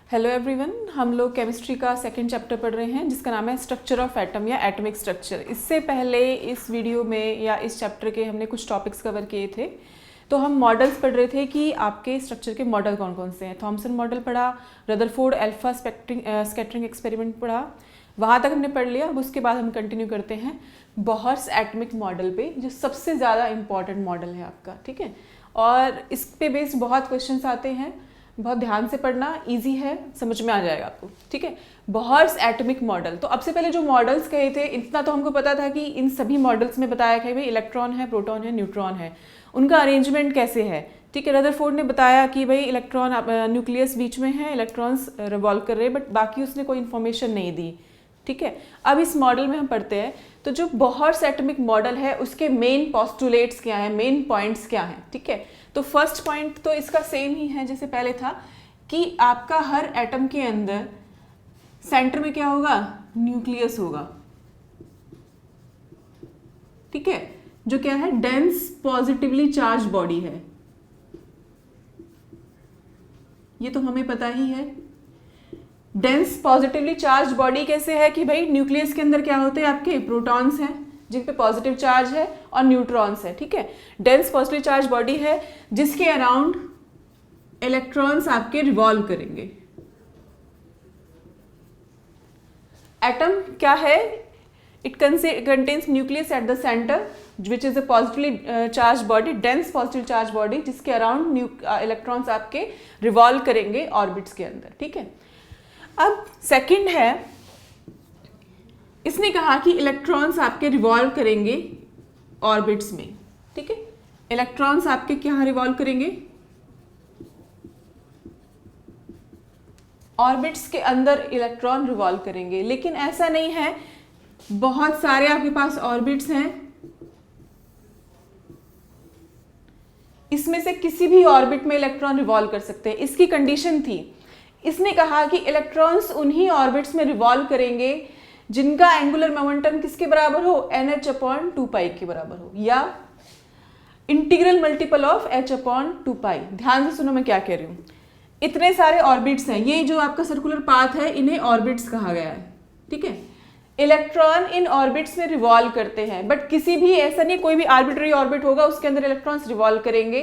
Hello everyone, हम लोग chemistry का सेकंड चैप्टर पढ़ रहे हैं जिसका नाम है स्ट्रक्चर ऑफ एटम या एटॉमिक स्ट्रक्चर। इससे पहले इस वीडियो में या इस चैप्टर के हमने कुछ टॉपिक्स कवर किए थे। तो हम मॉडल्स पढ़ रहे थे कि आपके स्ट्रक्चर के मॉडल कौन कौन से हैं। थॉमसन मॉडल पढ़ा, रदरफोर्ड अल्फा स्कैटरिंग एक्सपेरिमेंट पढ़ा, वहाँ तक हमने पढ़ लिया। अब उसके बाद हम कंटिन्यू करते हैं बोहर्स एटॉमिक मॉडल पे, जो सबसे ज़्यादा इम्पॉर्टेंट मॉडल है आपका, ठीक है। और इस पे बेस्ड बहुत क्वेश्चंस आते हैं, बहुत ध्यान से पढ़ना, इजी है, समझ में आ जाएगा आपको, ठीक है। बोहर्स एटॉमिक मॉडल, तो अब से पहले जो मॉडल्स कहे थे इतना तो हमको पता था कि इन सभी मॉडल्स में बताया है भाई इलेक्ट्रॉन है, प्रोटॉन है, न्यूट्रॉन है, उनका अरेंजमेंट कैसे है, ठीक है। रदरफोर्ड ने बताया कि भाई इलेक्ट्रॉन न्यूक्लियस बीच में है, इलेक्ट्रॉन्स रिवॉल्व कर रहे हैं, बट बाकी उसने कोई इन्फॉर्मेशन नहीं दी, ठीक है। अब इस मॉडल में हम पढ़ते हैं, तो जो बोहर्स एटॉमिक मॉडल है उसके मेन पोस्टुलेट्स क्या हैं, मेन पॉइंट्स क्या हैं, ठीक है। तो फर्स्ट पॉइंट तो इसका सेम ही है जैसे पहले था कि आपका हर एटम के अंदर सेंटर में क्या होगा, न्यूक्लियस होगा, ठीक है, जो क्या है, डेंस पॉजिटिवली चार्ज बॉडी है। ये तो हमें पता ही है। डेंस पॉजिटिवली चार्ज बॉडी कैसे है कि भाई न्यूक्लियस के अंदर क्या होते हैं, आपके प्रोटॉन्स हैं जिन पे पॉजिटिव चार्ज है और न्यूट्रॉन्स है, ठीक है। डेंस पॉजिटिव चार्ज बॉडी है जिसके अराउंड इलेक्ट्रॉन्स आपके रिवॉल्व करेंगे। एटम क्या है, it contains nucleus at the centre which is a positively charge body, dense positive charge body, जिसके अराउंड इलेक्ट्रॉन्स आपके रिवॉल्व करेंगे ऑर्बिट्स के अंदर, ठीक है। अब सेकंड है, इसने कहा कि इलेक्ट्रॉन्स आपके रिवॉल्व करेंगे ऑर्बिट्स में, ठीक है। इलेक्ट्रॉन्स आपके क्या रिवॉल्व करेंगे, ऑर्बिट्स के अंदर इलेक्ट्रॉन रिवॉल्व करेंगे। लेकिन ऐसा नहीं है, बहुत सारे आपके पास ऑर्बिट्स हैं, इसमें से किसी भी ऑर्बिट में इलेक्ट्रॉन रिवॉल्व कर सकते हैं। इसकी कंडीशन थी, इसने कहा कि इलेक्ट्रॉन्स उन्हीं ऑर्बिट्स में रिवॉल्व करेंगे जिनका एंगुलर मोमेंटम किसके बराबर हो, NH/2π के बराबर हो, या इंटीग्रल मल्टीपल ऑफ H/2π। ध्यान से सुनो मैं क्या कह रही हूं। इतने सारे ऑर्बिट्स हैं, ये जो आपका सर्कुलर पाथ है इन्हें ऑर्बिट्स कहा गया है, ठीक है। इलेक्ट्रॉन इन ऑर्बिट्स में रिवॉल्व करते हैं, बट किसी भी ऐसा नहीं कोई भी आर्बिट्री ऑर्बिट होगा उसके अंदर इलेक्ट्रॉन्स रिवॉल्व करेंगे।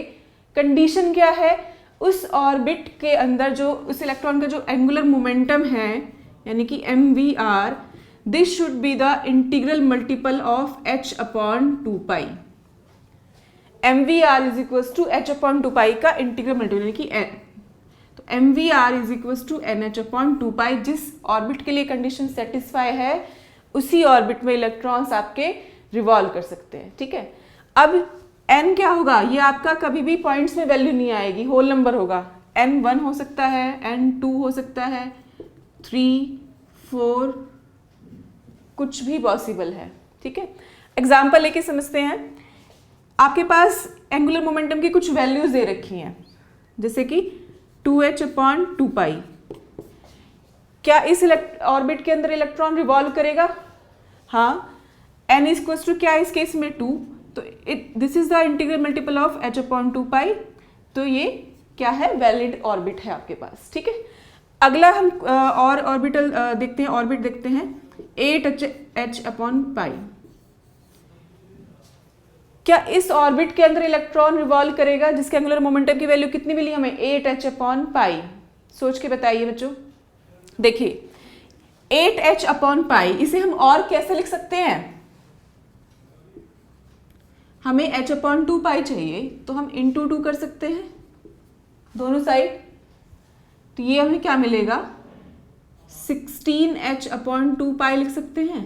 कंडीशन क्या है, उस ऑर्बिट के अंदर जो उस इलेक्ट्रॉन का जो एंगुलर मोमेंटम है यानी कि MVR, this should be the integral multiple of H/2π। MVR is equals to H/2π का इंटीग्रल मल्टीपल यानी कि n, तो MVR is equals to NH/2π। जिस ऑर्बिट के लिए कंडीशन सेटिस्फाई है उसी ऑर्बिट में इलेक्ट्रॉन्स आपके रिवॉल्व कर सकते हैं, ठीक है। अब n क्या होगा, ये आपका कभी भी पॉइंट्स में वैल्यू नहीं आएगी, होल नंबर होगा। n1 हो सकता है, n2 हो सकता है, 3, 4, कुछ भी पॉसिबल है, ठीक है। एग्जाम्पल लेके समझते हैं। आपके पास एंगुलर मोमेंटम की कुछ वैल्यूज दे रखी हैं, जैसे कि 2H/2π। क्या इस ऑर्बिट के अंदर इलेक्ट्रॉन रिवॉल्व करेगा, हाँ। n इक्वल्स टू क्या इस केस में 2, तो this is the integral multiple of H/2π। तो ये क्या है, वैलिड ऑर्बिट है आपके पास, ठीक है। अगला हम और ऑर्बिटल देखते हैं, ऑर्बिट देखते हैं 8H/π। क्या इस ऑर्बिट के अंदर इलेक्ट्रॉन रिवॉल्व करेगा जिसके एंगुलर मोमेंटम की वैल्यू कितनी मिली हमें, 8H/π। सोच के बताइए बच्चों। देखिए 8H/π, इसे हम और कैसे लिख सकते हैं, हमें H/2π चाहिए तो हम इंटू 2 कर सकते हैं दोनों साइड, तो ये हमें क्या मिलेगा, 16H/2π लिख सकते हैं।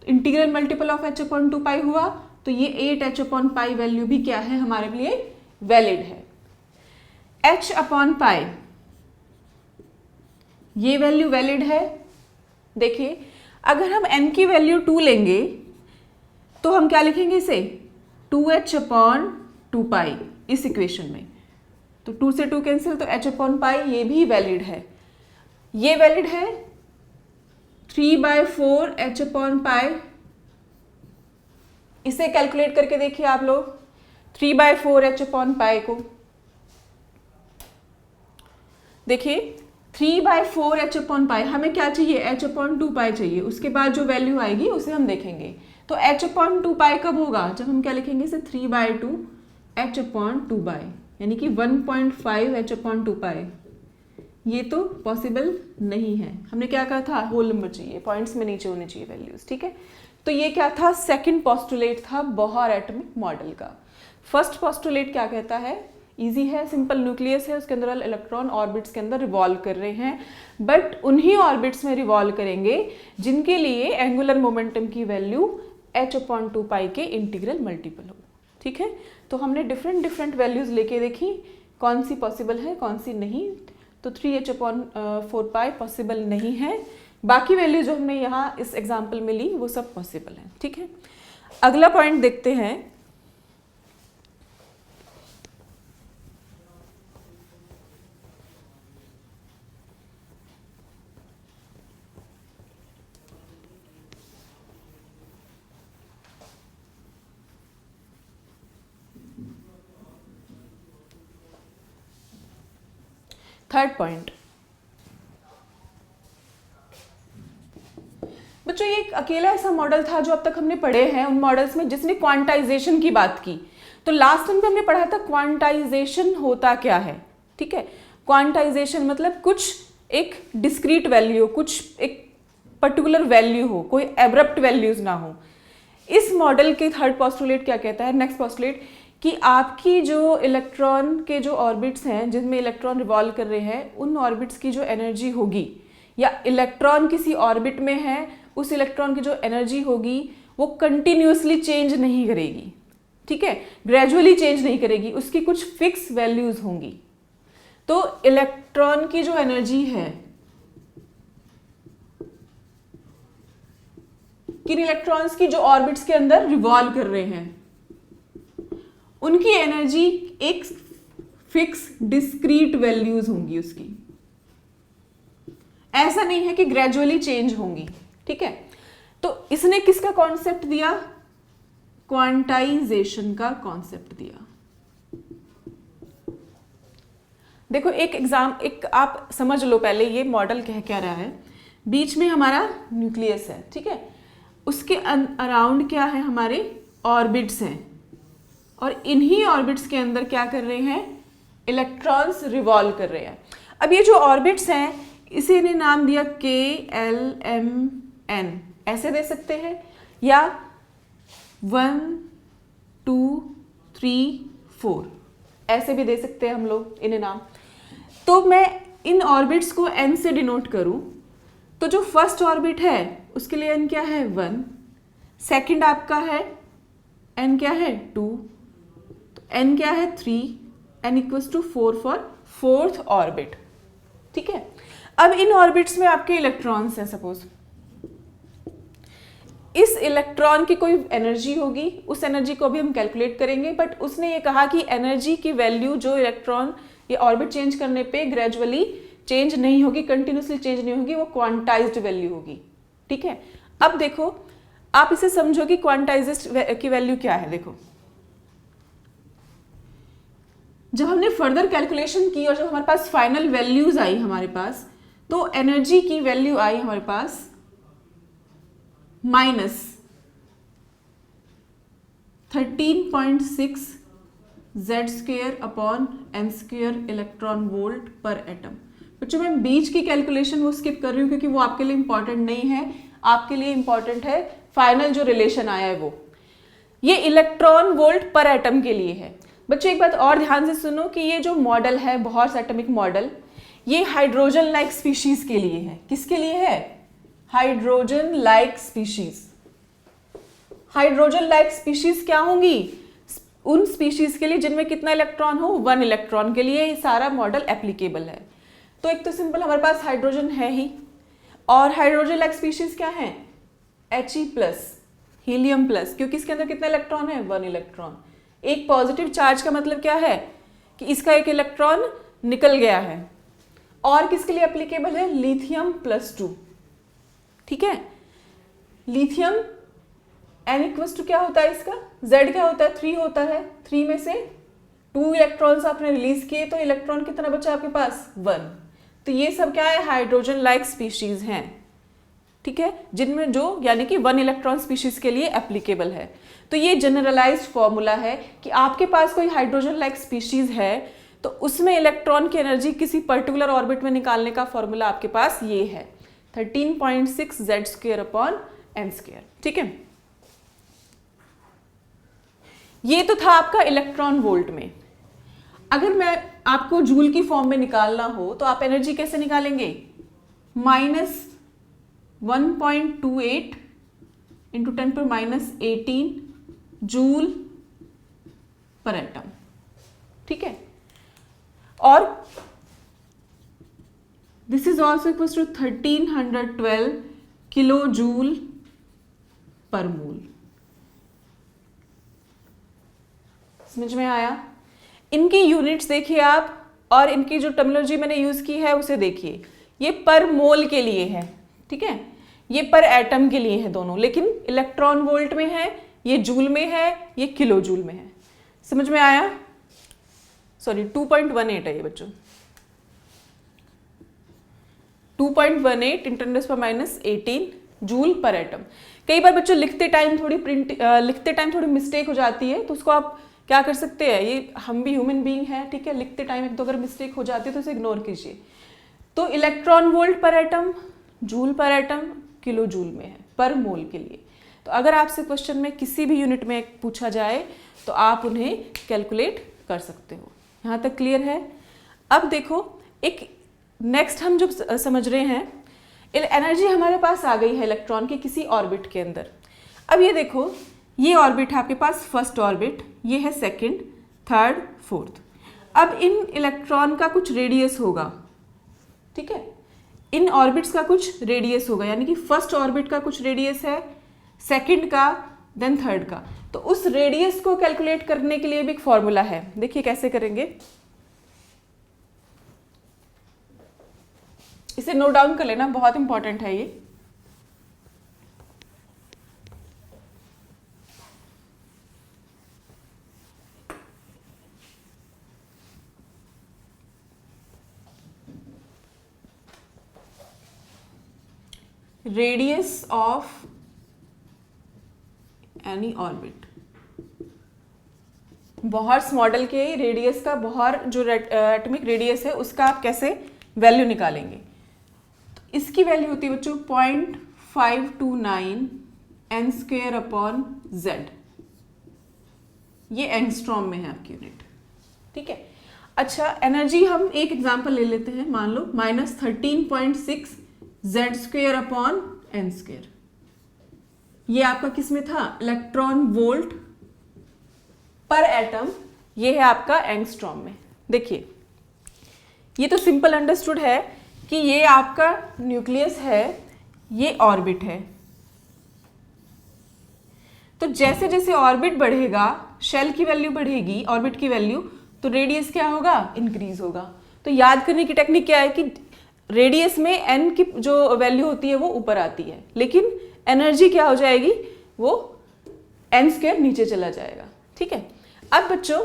इंटीग्रल मल्टीपल ऑफ H/2π हुआ, तो ये 8H/π वैल्यू भी क्या है, हमारे लिए वैलिड है। H/π ये वैल्यू वैलिड है। देखिए अगर हम n की वैल्यू 2 लेंगे तो हम क्या लिखेंगे इसे, 2H/2π इस इक्वेशन में, तो 2 से 2 कैंसिल, तो H/π ये भी वैलिड है। ये वैलिड है 3/4 H/π। इसे कैलकुलेट करके देखिए आप लोग, 3/4 H/π को, देखिए 3/4 h/π, हमें क्या चाहिए, h/2π चाहिए। उसके बाद जो वैल्यू आएगी उसे हम देखेंगे। तो h/2π कब होगा, जब हम क्या लिखेंगे इसे 3/2 h/2π, यानी कि 1.5 h/2π। ये तो पॉसिबल नहीं है। हमने क्या कहा था, होल नंबर चाहिए, पॉइंट्स में नीचे होने चाहिए वैल्यूज, ठीक है। तो ये क्या था, सेकंड पोस्टुलेट था बोहर एटॉमिक मॉडल का। फर्स्ट पोस्टुलेट क्या कहता है, इजी है, सिंपल न्यूक्लियस है, उसके अंदर इलेक्ट्रॉन ऑर्बिट्स के अंदर रिवॉल्व कर रहे हैं, बट उन्हीं ऑर्बिट्स में रिवॉल्व करेंगे जिनके लिए एंगुलर मोमेंटम की वैल्यू h/2π के इंटीग्रल मल्टीपल हो, ठीक है। तो हमने डिफरेंट वैल्यूज लेके देखी कौन सी पॉसिबल है कौन सी नहीं। तो 3h/4π पॉसिबल नहीं है, बाकी वैल्यू जो हमने यहाँ इस एग्जाम्पल में ली वो सब पॉसिबल है, ठीक है। अगला पॉइंट देखते हैं। थर्ड पॉइंट, बच्चों ये एक अकेला ऐसा मॉडल था जो अब तक हमने पढ़े हैं उन मॉडल्स में जिसने क्वांटाइजेशन की बात की। तो लास्ट टाइम पे हमने पढ़ा था क्वांटाइजेशन होता क्या है, ठीक है। क्वांटाइजेशन मतलब कुछ एक डिस्क्रीट वैल्यू, कुछ एक पर्टिकुलर वैल्यू हो, कोई एब्रप्ट वैल्यूज ना हो। इस मॉडल के थर्ड पोस्टुलेट क्या कहता है, नेक्स्ट पोस्टुलेट, कि आपकी जो इलेक्ट्रॉन के जो ऑर्बिट्स हैं जिनमें इलेक्ट्रॉन रिवॉल्व कर रहे हैं, उन ऑर्बिट्स की जो एनर्जी होगी, या इलेक्ट्रॉन किसी ऑर्बिट में है उस इलेक्ट्रॉन की जो एनर्जी होगी वो कंटिन्यूसली चेंज नहीं करेगी, ठीक है, ग्रेजुअली चेंज नहीं करेगी, उसकी कुछ फिक्स वैल्यूज होंगी। तो इलेक्ट्रॉन की जो एनर्जी है, किन इलेक्ट्रॉन्स की जो ऑर्बिट्स के अंदर रिवॉल्व कर रहे हैं, उनकी एनर्जी एक फिक्स डिस्क्रीट वैल्यूज होंगी उसकी, ऐसा नहीं है कि ग्रेजुअली चेंज होंगी, ठीक है। तो इसने किसका कॉन्सेप्ट दिया, क्वांटाइजेशन का कॉन्सेप्ट दिया। देखो एक आप समझ लो पहले ये मॉडल कह रहा है, बीच में हमारा न्यूक्लियस है, ठीक है, उसके अराउंड क्या है, हमारे ऑर्बिट्स हैं, और इन्हीं ऑर्बिट्स के अंदर क्या कर रहे हैं, इलेक्ट्रॉन्स रिवॉल्व कर रहे हैं। अब ये जो ऑर्बिट्स हैं इसे इन्हें नाम दिया KLMN, ऐसे दे सकते हैं, या 1 2 3 4 ऐसे भी दे सकते हैं हम लोग इन्हें नाम। तो मैं इन ऑर्बिट्स को n से डिनोट करूं, तो जो फर्स्ट ऑर्बिट है उसके लिए n क्या है 1, सेकंड आपका है n क्या है 2, तो n क्या है 3, n = 4 फॉर फोर्थ ऑर्बिट, ठीक है। अब इन ऑर्बिट्स में आपके इलेक्ट्रॉन्स हैं, सपोज इस इलेक्ट्रॉन की कोई एनर्जी होगी, उस एनर्जी को भी हम कैलकुलेट करेंगे, बट उसने ये कहा कि एनर्जी की वैल्यू जो इलेक्ट्रॉन ये ऑर्बिट चेंज करने पे ग्रेजुअली चेंज नहीं होगी, कंटिन्यूसली चेंज नहीं होगी, वो क्वांटाइज्ड वैल्यू होगी, ठीक है। अब देखो आप इसे समझो कि क्वांटाइज्ड की वैल्यू क्या है। देखो जब हमने फर्दर कैलकुलेशन की और जब हमारे पास फाइनल वैल्यूज आई हमारे पास, तो एनर्जी की वैल्यू आई हमारे पास -13.6 Z² इलेक्ट्रॉन वोल्ट पर एटम। बच्चों मैं बीच की कैलकुलेशन वो स्किप कर रही हूं क्योंकि वो आपके लिए इंपॉर्टेंट नहीं है, आपके लिए इंपॉर्टेंट है फाइनल जो रिलेशन आया है वो। ये इलेक्ट्रॉन वोल्ट पर एटम के लिए है। बच्चों एक बात और ध्यान से सुनो कि ये जो मॉडल है बोहर्स एटॉमिक मॉडल, ये हाइड्रोजन लाइक स्पीशीज के लिए है। किसके लिए है? Hydrogen like species. Hydrogen like species क्या होंगी? उन स्पीशीज के लिए जिनमें कितना इलेक्ट्रॉन हो, 1 इलेक्ट्रॉन के लिए ये सारा मॉडल एप्लीकेबल है। तो एक तो सिंपल हमारे पास हाइड्रोजन है ही, और हाइड्रोजन लाइक स्पीशीज क्या है? He+, हीलियम प्लस, क्योंकि इसके अंदर कितना इलेक्ट्रॉन है? 1 इलेक्ट्रॉन। एक पॉजिटिव चार्ज का मतलब क्या है कि इसका एक इलेक्ट्रॉन निकल गया है। और किसके लिए एप्लीकेबल है? लिथियम +2, ठीक है। लिथियम n क्या होता है इसका? Z क्या होता है? 3 होता है। 3 में से 2 इलेक्ट्रॉन्स आपने रिलीज किए तो इलेक्ट्रॉन कितना बचा आपके पास? 1। तो ये सब क्या है, हाइड्रोजन लाइक स्पीशीज हैं, ठीक है, जिनमें जो यानी कि 1 इलेक्ट्रॉन स्पीशीज के लिए एप्लीकेबल है। तो ये जनरलाइज्ड फॉर्मूला है कि आपके पास कोई हाइड्रोजन लाइक स्पीशीज है तो उसमें इलेक्ट्रॉन की एनर्जी किसी पर्टिकुलर ऑर्बिट में निकालने का फॉर्मूला आपके पास ये है 13.6 Z²/m², ठीक है। ये तो था आपका इलेक्ट्रॉन वोल्ट में। अगर मैं आपको जूल की फॉर्म में निकालना हो तो आप एनर्जी कैसे निकालेंगे, -1.28 इंटू 10⁻18 जूल पर एटम, ठीक है। और this is also equal to 1312 kilo joule per mole. समझ में आया? इनकी यूनिट्स देखिए आप, और इनकी जो टर्मिनोलॉजी मैंने यूज की है उसे देखिए। ये पर मोल के लिए है, ठीक है, ये पर एटम के लिए है दोनों, लेकिन इलेक्ट्रॉन वोल्ट में है, ये जूल में है, ये किलो जूल में है। समझ में आया? सॉरी 2.18 है ये बच्चों, 2.18 × 10⁻18 जूल पर एटम। कई बार बच्चों लिखते टाइम थोड़ी मिस्टेक हो जाती है, तो उसको आप क्या कर सकते हैं, ये हम भी ह्यूमन बीइंग है, ठीक है, लिखते टाइम एक दो अगर मिस्टेक हो जाती है तो इसे इग्नोर कीजिए। तो इलेक्ट्रॉन वोल्ट पर atom, joule per atom, kilo joule में है पर मोल के लिए। तो अगर आपसे क्वेश्चन में किसी भी यूनिट में पूछा जाए तो आप उन्हें कैलकुलेट कर सकते हो। यहाँ तक क्लियर है? अब देखो एक नेक्स्ट हम जो समझ रहे हैं, एनर्जी हमारे पास आ गई है इलेक्ट्रॉन की किसी ऑर्बिट के अंदर। अब ये देखो, ये ऑर्बिट है आपके पास फर्स्ट ऑर्बिट, ये है सेकंड, थर्ड, फोर्थ। अब इन इलेक्ट्रॉन का कुछ रेडियस होगा, ठीक है, इन ऑर्बिट्स का कुछ रेडियस होगा, यानी कि फर्स्ट ऑर्बिट का कुछ रेडियस है, सेकंड का, देन थर्ड का। तो उस रेडियस को कैलकुलेट करने के लिए भी एक फॉर्मूला है। देखिए कैसे करेंगे, इसे नोट डाउन कर लेना, बहुत इंपॉर्टेंट है ये। Radius of any orbit, Bohr's model के रेडियस का, बोहर जो एटॉमिक रेडियस है उसका आप कैसे वैल्यू निकालेंगे। तो इसकी वैल्यू होती है बच्चों 0.529 n²/z। ये एंगस्ट्रॉम में है आपकी यूनिट, ठीक है। अच्छा, एनर्जी हम एक एग्जांपल ले लेते हैं, मान लो -13.6 Z²/n²। ये आपका किस में था, इलेक्ट्रॉन वोल्ट पर एटम, ये है आपका एंगस्ट्रॉम में। देखिए ये तो सिंपल अंडरस्टूड है कि ये आपका न्यूक्लियस है, ये ऑर्बिट है। तो जैसे जैसे ऑर्बिट बढ़ेगा, शेल की वैल्यू बढ़ेगी, ऑर्बिट की वैल्यू, तो रेडियस क्या होगा, इंक्रीज होगा। तो याद करने की टेक्निक क्या है कि रेडियस में एन की जो वैल्यू होती है वो ऊपर आती है, लेकिन एनर्जी क्या हो जाएगी, वो n² नीचे चला जाएगा, ठीक है। अब बच्चों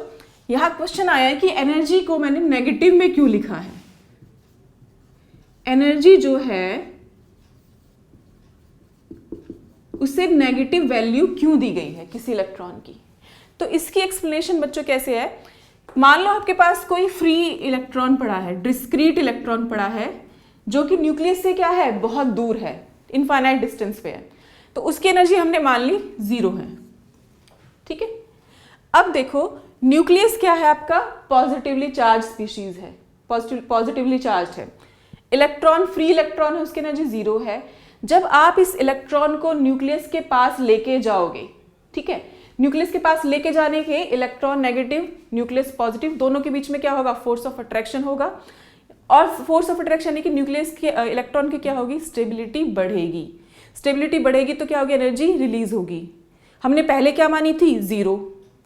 यहां क्वेश्चन आया है कि एनर्जी को मैंने नेगेटिव में क्यों लिखा है। एनर्जी जो है उसे नेगेटिव वैल्यू क्यों दी गई है किसी इलेक्ट्रॉन की। तो इसकी एक्सप्लेनेशन बच्चों कैसे है, मान लो आपके पास कोई फ्री इलेक्ट्रॉन पड़ा है, डिस्क्रीट इलेक्ट्रॉन पड़ा है, जो कि न्यूक्लियस से क्या है, बहुत दूर है, इनफाइनाइट डिस्टेंस पे है। तो उसकी एनर्जी हमने मान ली 0 है, ठीक है। अब देखो न्यूक्लियस क्या है आपका, पॉजिटिवली चार्ज स्पीशीज है, पॉजिटिवली चार्ज है। इलेक्ट्रॉन, फ्री इलेक्ट्रॉन है, उसकी एनर्जी 0 है। जब आप इस इलेक्ट्रॉन को न्यूक्लियस के पास लेके जाओगे, ठीक है, न्यूक्लियस के पास लेके जाने के इलेक्ट्रॉन नेगेटिव, न्यूक्लियस पॉजिटिव, दोनों के बीच में क्या होगा, फोर्स ऑफ अट्रैक्शन होगा। और फोर्स ऑफ अट्रैक्शन यानी कि न्यूक्लियस के इलेक्ट्रॉन की क्या होगी, स्टेबिलिटी बढ़ेगी। स्टेबिलिटी बढ़ेगी तो क्या होगी, एनर्जी रिलीज होगी। हमने पहले क्या मानी थी, 0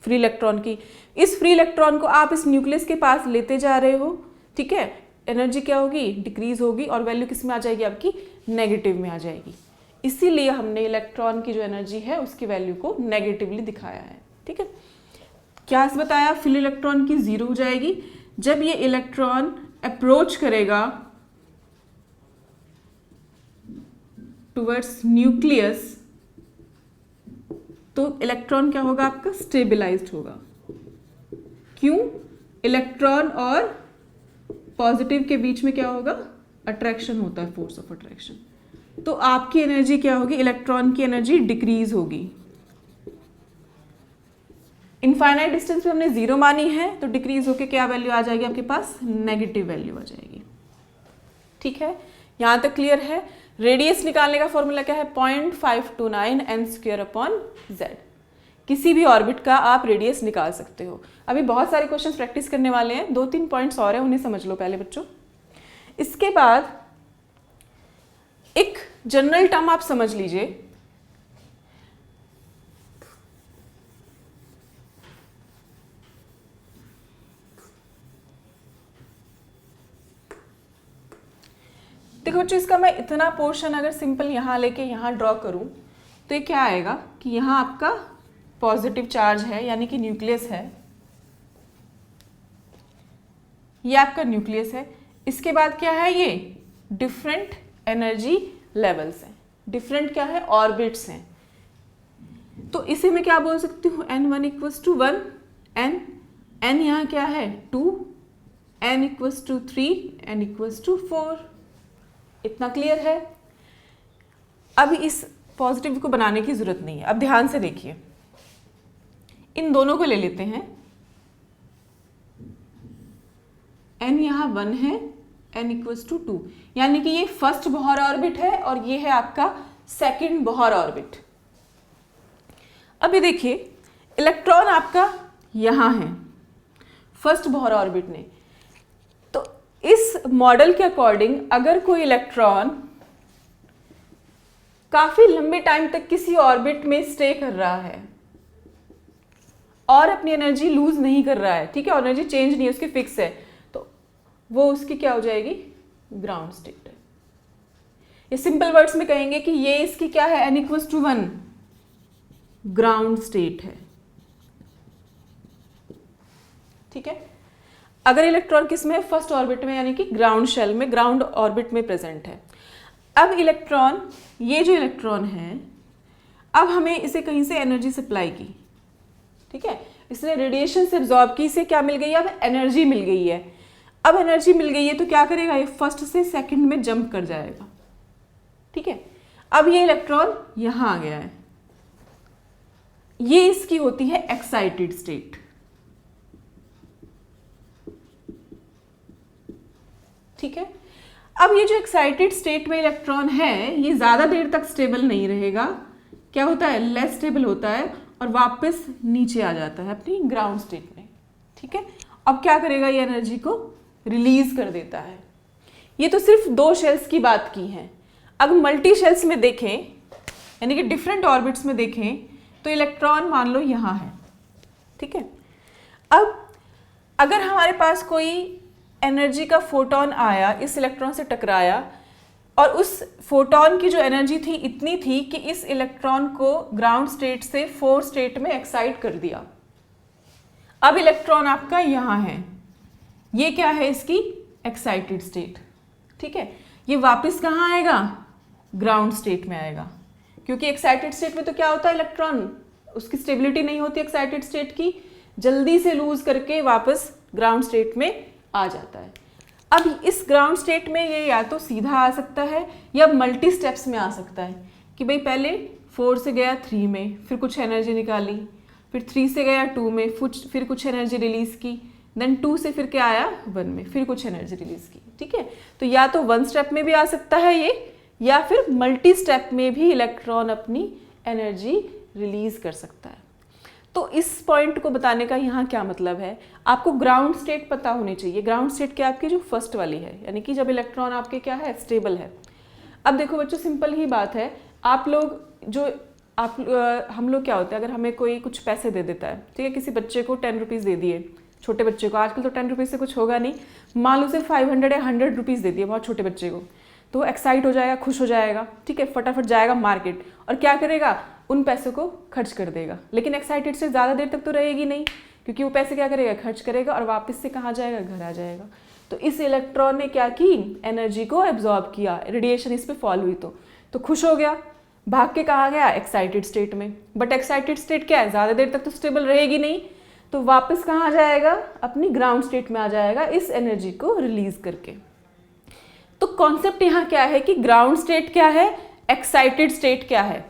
फ्री इलेक्ट्रॉन की। इस फ्री इलेक्ट्रॉन को आप इस न्यूक्लियस के पास लेते जा रहे हो, ठीक है, एनर्जी क्या होगी, डिक्रीज होगी, और वैल्यू किस में आ जाएगी, आपकी नेगेटिव में आ जाएगी। इसीलिए हमने इलेक्ट्रॉन की जो एनर्जी है उसकी वैल्यू को नेगेटिवली दिखाया है, ठीक है। क्या बताया, फ्री इलेक्ट्रॉन की 0 हो जाएगी। जब ये इलेक्ट्रॉन अप्रोच करेगा टुवर्ड्स न्यूक्लियस, तो इलेक्ट्रॉन क्या होगा आपका, स्टेबलाइज्ड होगा। क्यों? इलेक्ट्रॉन और पॉजिटिव के बीच में क्या होगा, अट्रैक्शन होता है, फोर्स ऑफ अट्रैक्शन। तो आपकी एनर्जी क्या होगी, इलेक्ट्रॉन की एनर्जी डिक्रीज होगी। इनफाइनाइट डिस्टेंस पे हमने 0 मानी है, तो डिक्रीज होके क्या वैल्यू आ जाएगी आपके पास, नेगेटिव वैल्यू आ जाएगी। ठीक है, यहां तक क्लियर है। रेडियस निकालने का फॉर्मूला क्या है, 0.529 n²/z। किसी भी ऑर्बिट का आप रेडियस निकाल सकते हो। अभी बहुत सारे क्वेश्चंस प्रैक्टिस करने वाले हैं, 2-3 पॉइंट्स और हैं, उन्हें समझ लो पहले बच्चों। इसके बाद एक जनरल टर्म आप समझ लीजिए, देखो बच्चों, इसका मैं इतना पोर्शन अगर सिंपल यहाँ लेके यहाँ ड्रॉ करूँ तो ये क्या आएगा कि यहाँ आपका पॉजिटिव चार्ज है, यानी कि न्यूक्लियस है, ये आपका न्यूक्लियस है। इसके बाद क्या है, ये डिफरेंट एनर्जी लेवल्स हैं, डिफरेंट क्या है, ऑर्बिट्स हैं। तो इसे मैं क्या बोल सकती हूँ, n1 = 1, n यहाँ क्या है 2, n = 3, n = 4। इतना क्लियर है। अब इस पॉजिटिव को बनाने की जरूरत नहीं है। अब ध्यान से देखिए, इन दोनों को ले लेते हैं, n यहाँ 1 है, n = 2, यानी कि ये फर्स्ट बोहर ऑर्बिट है और ये है आपका सेकंड बोहर ऑर्बिट। अभी देखिए, इलेक्ट्रॉन आपका यहाँ है फर्स्ट बोहर ऑर्बिट में, तो इस मॉडल के अकॉर्डिंग अगर कोई इलेक्ट्रॉन काफी लंबे टाइम तक किसी ऑर्बिट में स्टे कर रहा है और अपनी एनर्जी लूज नहीं कर रहा है, ठीक है, एनर्जी चेंज नहीं है, उसकी फिक्स है, तो वो उसकी क्या हो जाएगी, ग्राउंड स्टेट है। ये सिंपल वर्ड्स में कहेंगे कि ये इसकी क्या है, n = 1 ग्राउंड स्टेट है। ठीक है, अगर इलेक्ट्रॉन किस में, फर्स्ट ऑर्बिट में, यानी कि ग्राउंड शेल में, ग्राउंड ऑर्बिट में प्रेजेंट है। अब इलेक्ट्रॉन, ये जो इलेक्ट्रॉन है, अब हमें इसे कहीं से एनर्जी सप्लाई की, ठीक है, इसने रेडिएशन से एब्जॉर्ब की, इसे क्या मिल गई, अब एनर्जी मिल गई है। अब एनर्जी मिल गई है तो क्या करेगा, ये फर्स्ट से सेकंड में जंप कर जाएगा। ठीक है, अब ये इलेक्ट्रॉन यहां आ गया है, ये इसकी होती है एक्साइटेड स्टेट। ठीक है, अब ये जो एक्साइटेड स्टेट में इलेक्ट्रॉन है, ये ज्यादा देर तक स्टेबल नहीं रहेगा, क्या होता है, लेस स्टेबल होता है और वापस नीचे आ जाता है अपनी ग्राउंड स्टेट में। ठीक है, अब क्या करेगा, ये एनर्जी को रिलीज कर देता है। ये तो सिर्फ 2 शेल्स की बात की है। अब मल्टी शेल्स में देखें, यानी कि डिफरेंट ऑर्बिट्स में देखें, तो इलेक्ट्रॉन मान लो यहाँ है। ठीक है, अब अगर हमारे पास कोई एनर्जी का फोटोन आया, इस इलेक्ट्रॉन से टकराया, और उस फोटोन की जो एनर्जी थी इतनी थी कि इस इलेक्ट्रॉन को ग्राउंड स्टेट से 4 स्टेट में एक्साइट कर दिया। अब इलेक्ट्रॉन आपका यहाँ है, ये क्या है, इसकी एक्साइटेड स्टेट। ठीक है, ये वापस कहाँ आएगा, ग्राउंड स्टेट में आएगा, क्योंकि एक्साइटेड स्टेट में तो क्या होता है, इलेक्ट्रॉन, उसकी स्टेबिलिटी नहीं होती एक्साइटेड स्टेट की, जल्दी से लूज करके वापस ग्राउंड स्टेट में आ जाता है। अब इस ग्राउंड स्टेट में ये या तो सीधा आ सकता है या मल्टी स्टेप्स में आ सकता है, कि भाई पहले 4 से गया 3 में, फिर कुछ एनर्जी निकाली, फिर 3 से गया 2 में, फिर कुछ एनर्जी रिलीज की, देन 2 से फिर क्या आया 1 में, फिर कुछ एनर्जी रिलीज की। ठीक है, तो या तो 1 स्टेप में भी आ सकता है ये, या फिर मल्टी स्टेप में भी इलेक्ट्रॉन अपनी एनर्जी रिलीज कर सकता है। तो इस पॉइंट को बताने का यहाँ क्या मतलब है, आपको ग्राउंड स्टेट पता होनी चाहिए। ग्राउंड स्टेट क्या आपकी, जो फर्स्ट वाली है, यानी कि जब इलेक्ट्रॉन आपके क्या है, स्टेबल है। अब देखो बच्चों, सिंपल ही बात है, आप लोग जो हम लोग क्या होता है, अगर हमें कोई कुछ पैसे दे देता है, ठीक है, किसी बच्चे को 10 रुपीज़ दे दिए, छोटे बच्चे को, आजकल तो 10 रुपीज़ से कुछ होगा नहीं, मान लो उसे 500 या 100 रुपीज़ दे दिए बहुत छोटे बच्चे को, तो एक्साइट हो जाएगा, खुश हो जाएगा। ठीक है, फटाफट जाएगा मार्केट और क्या करेगा, उन पैसों को खर्च कर देगा। लेकिन एक्साइटेड से ज़्यादा देर तक तो रहेगी नहीं, क्योंकि वो पैसे क्या करेगा, खर्च करेगा और वापस से कहाँ जाएगा, घर आ जाएगा। तो इस इलेक्ट्रॉन ने क्या की, एनर्जी को एब्जॉर्ब किया, रेडिएशन इस पर फॉल हुई, तो तो खुश हो गया, भाग के कहाँ गया, एक्साइटेड स्टेट में। बट एक्साइटेड स्टेट क्या है, ज़्यादा देर तक तो स्टेबल रहेगी नहीं, तो वापस कहाँ आ जाएगा, अपनी ग्राउंड स्टेट में आ जाएगा इस एनर्जी को रिलीज करके। तो कॉन्सेप्ट यहाँ क्या है कि ग्राउंड स्टेट क्या है, एक्साइटेड स्टेट क्या है।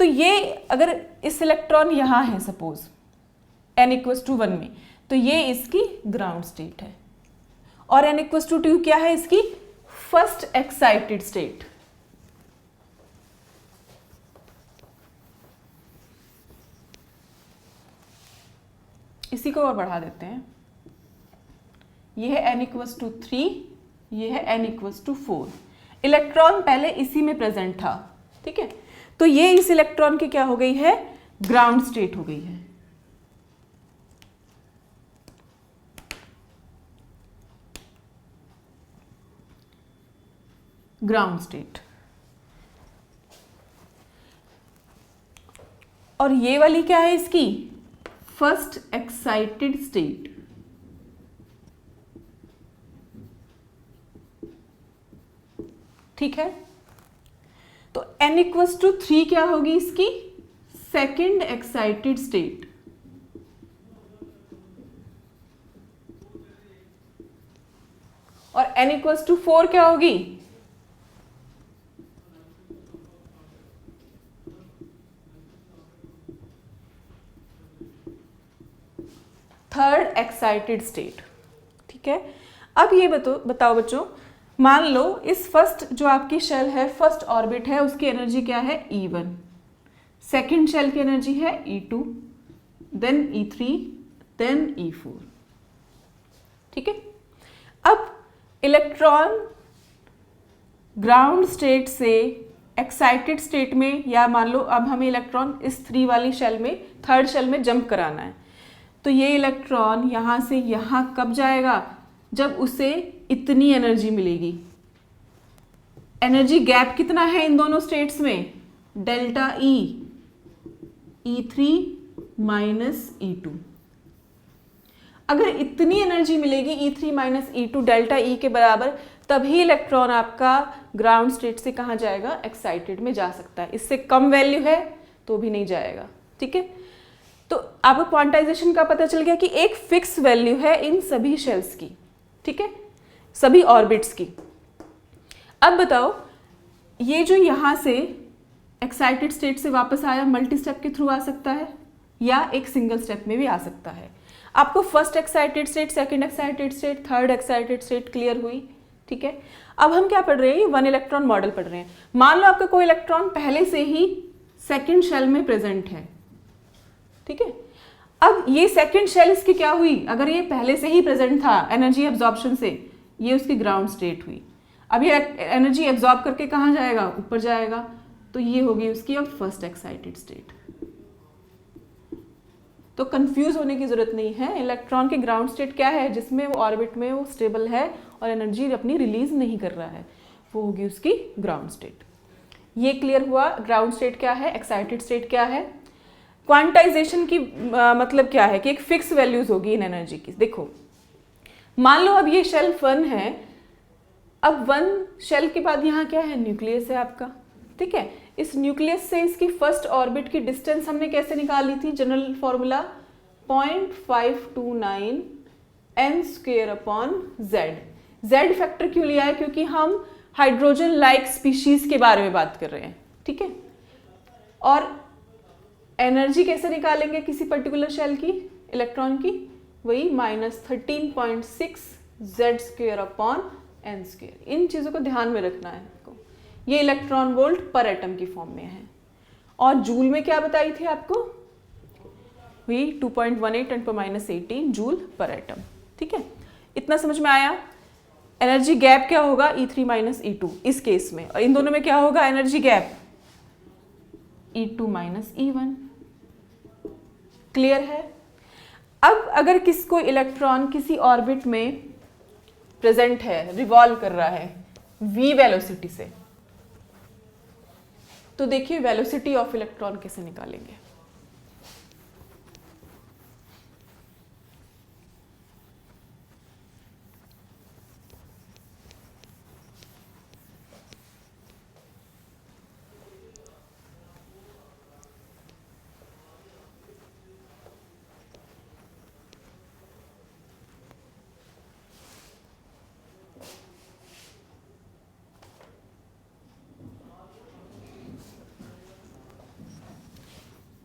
तो ये अगर इस इलेक्ट्रॉन यहाँ है सपोज n=1 में, तो ये इसकी ग्राउंड स्टेट है, और n=2 क्या है, इसकी फर्स्ट एक्साइटेड स्टेट। इसी को और बढ़ा देते हैं, ये है n=3, ये है n=4। इलेक्ट्रॉन पहले इसी में प्रेजेंट था, ठीक है, तो ये इस इलेक्ट्रॉन की क्या हो गई है, ग्राउंड स्टेट हो गई है। Ground state. और ये वाली क्या है इसकी, फर्स्ट एक्साइटेड स्टेट। ठीक है, तो n=3 क्या होगी इसकी, सेकेंड एक्साइटेड स्टेट। और n=4 क्या होगी, थर्ड एक्साइटेड स्टेट। ठीक है, अब ये बताओ बच्चों, मान लो इस फर्स्ट जो आपकी शेल है, फर्स्ट ऑर्बिट है, उसकी एनर्जी क्या है, E1, सेकेंड शेल की एनर्जी है E2, then E3, then E4। ठीक है, अब इलेक्ट्रॉन ग्राउंड स्टेट से एक्साइटेड स्टेट में, या मान लो अब हमें इलेक्ट्रॉन इस 3 वाली शेल में, थर्ड शेल में जंप कराना है, तो ये इलेक्ट्रॉन यहाँ से यहाँ कब जाएगा, जब उसे इतनी एनर्जी मिलेगी। एनर्जी गैप कितना है इन दोनों स्टेट्स में, delta E, E3 minus E2। अगर इतनी एनर्जी मिलेगी E3 minus E2 delta E के बराबर, तभी इलेक्ट्रॉन आपका ग्राउंड स्टेट से कहाँ जाएगा, एक्साइटेड में जा सकता है। इससे कम वैल्यू है तो भी नहीं जाएगा। ठीक है, तो आपको क्वांटाइजेशन का पता चल गया कि एक फिक्स वैल्यू है इन सभी शेल्स की। ठीक है, सभी ऑर्बिट्स की। अब बताओ, ये जो यहाँ से एक्साइटेड स्टेट से वापस आया, मल्टी स्टेप के थ्रू आ सकता है या एक सिंगल स्टेप में भी आ सकता है। आपको first excited state, second excited state, third excited state clear हुई। ठीक है, अब हम क्या पढ़ रहे हैं, ये 1 इलेक्ट्रॉन मॉडल पढ़ रहे हैं। मान लो आपका कोई इलेक्ट्रॉन पहले से ही सेकेंड शेल में प्रेजेंट है। ठीक है, अब ये सेकेंड शेल इसकी क्या हुई, अगर ये पहले से ही प्रेजेंट था एनर्जी एब्जॉर्प्शन से, ये उसकी ग्राउंड स्टेट हुई। अब ये एनर्जी एब्जॉर्ब करके कहाँ जाएगा, ऊपर जाएगा, तो ये होगी उसकी अब फर्स्ट एक्साइटेड स्टेट। तो कंफ्यूज होने की जरूरत नहीं है, इलेक्ट्रॉन की ग्राउंड स्टेट क्या है, जिसमें वो ऑर्बिट में वो स्टेबल है और एनर्जी अपनी रिलीज नहीं कर रहा है, वो होगी उसकी ग्राउंड स्टेट। ये क्लियर हुआ, ग्राउंड स्टेट क्या है, एक्साइटेड स्टेट क्या है। क्वांटाइजेशन की मतलब क्या है कि एक फिक्स वैल्यूज होगी इन एनर्जी की। देखो, मान लो अब ये शेल 1 है, अब 1 शेल के बाद यहाँ क्या है, न्यूक्लियस है आपका। ठीक है, इस न्यूक्लियस से इसकी फर्स्ट ऑर्बिट की डिस्टेंस हमने कैसे निकाली थी, general formula 0.529 n²/z। z factor क्यों लिया है, क्योंकि हम हाइड्रोजन लाइक स्पीशीज के बारे में बात कर रहे हैं। ठीक है, और एनर्जी कैसे निकालेंगे किसी पर्टिकुलर शेल की, इलेक्ट्रॉन की, वही -13.6 z²/n²। इन चीज़ों को ध्यान में रखना है आपको। ये इलेक्ट्रॉन वोल्ट पर एटम की फॉर्म में है, और जूल में क्या बताई थी आपको, वही 2.18 10⁻18 जूल पर एटम। ठीक है, इतना समझ में आया। एनर्जी गैप क्या होगा, E3 माइनस E2 इस केस में, और इन दोनों में क्या होगा energy gap, E2 minus E1। Clear है। अब अगर किसको इलेक्ट्रॉन किसी ऑर्बिट में प्रेजेंट है, रिवॉल्व कर रहा है v वेलोसिटी से, तो देखिए वेलोसिटी ऑफ इलेक्ट्रॉन कैसे निकालेंगे।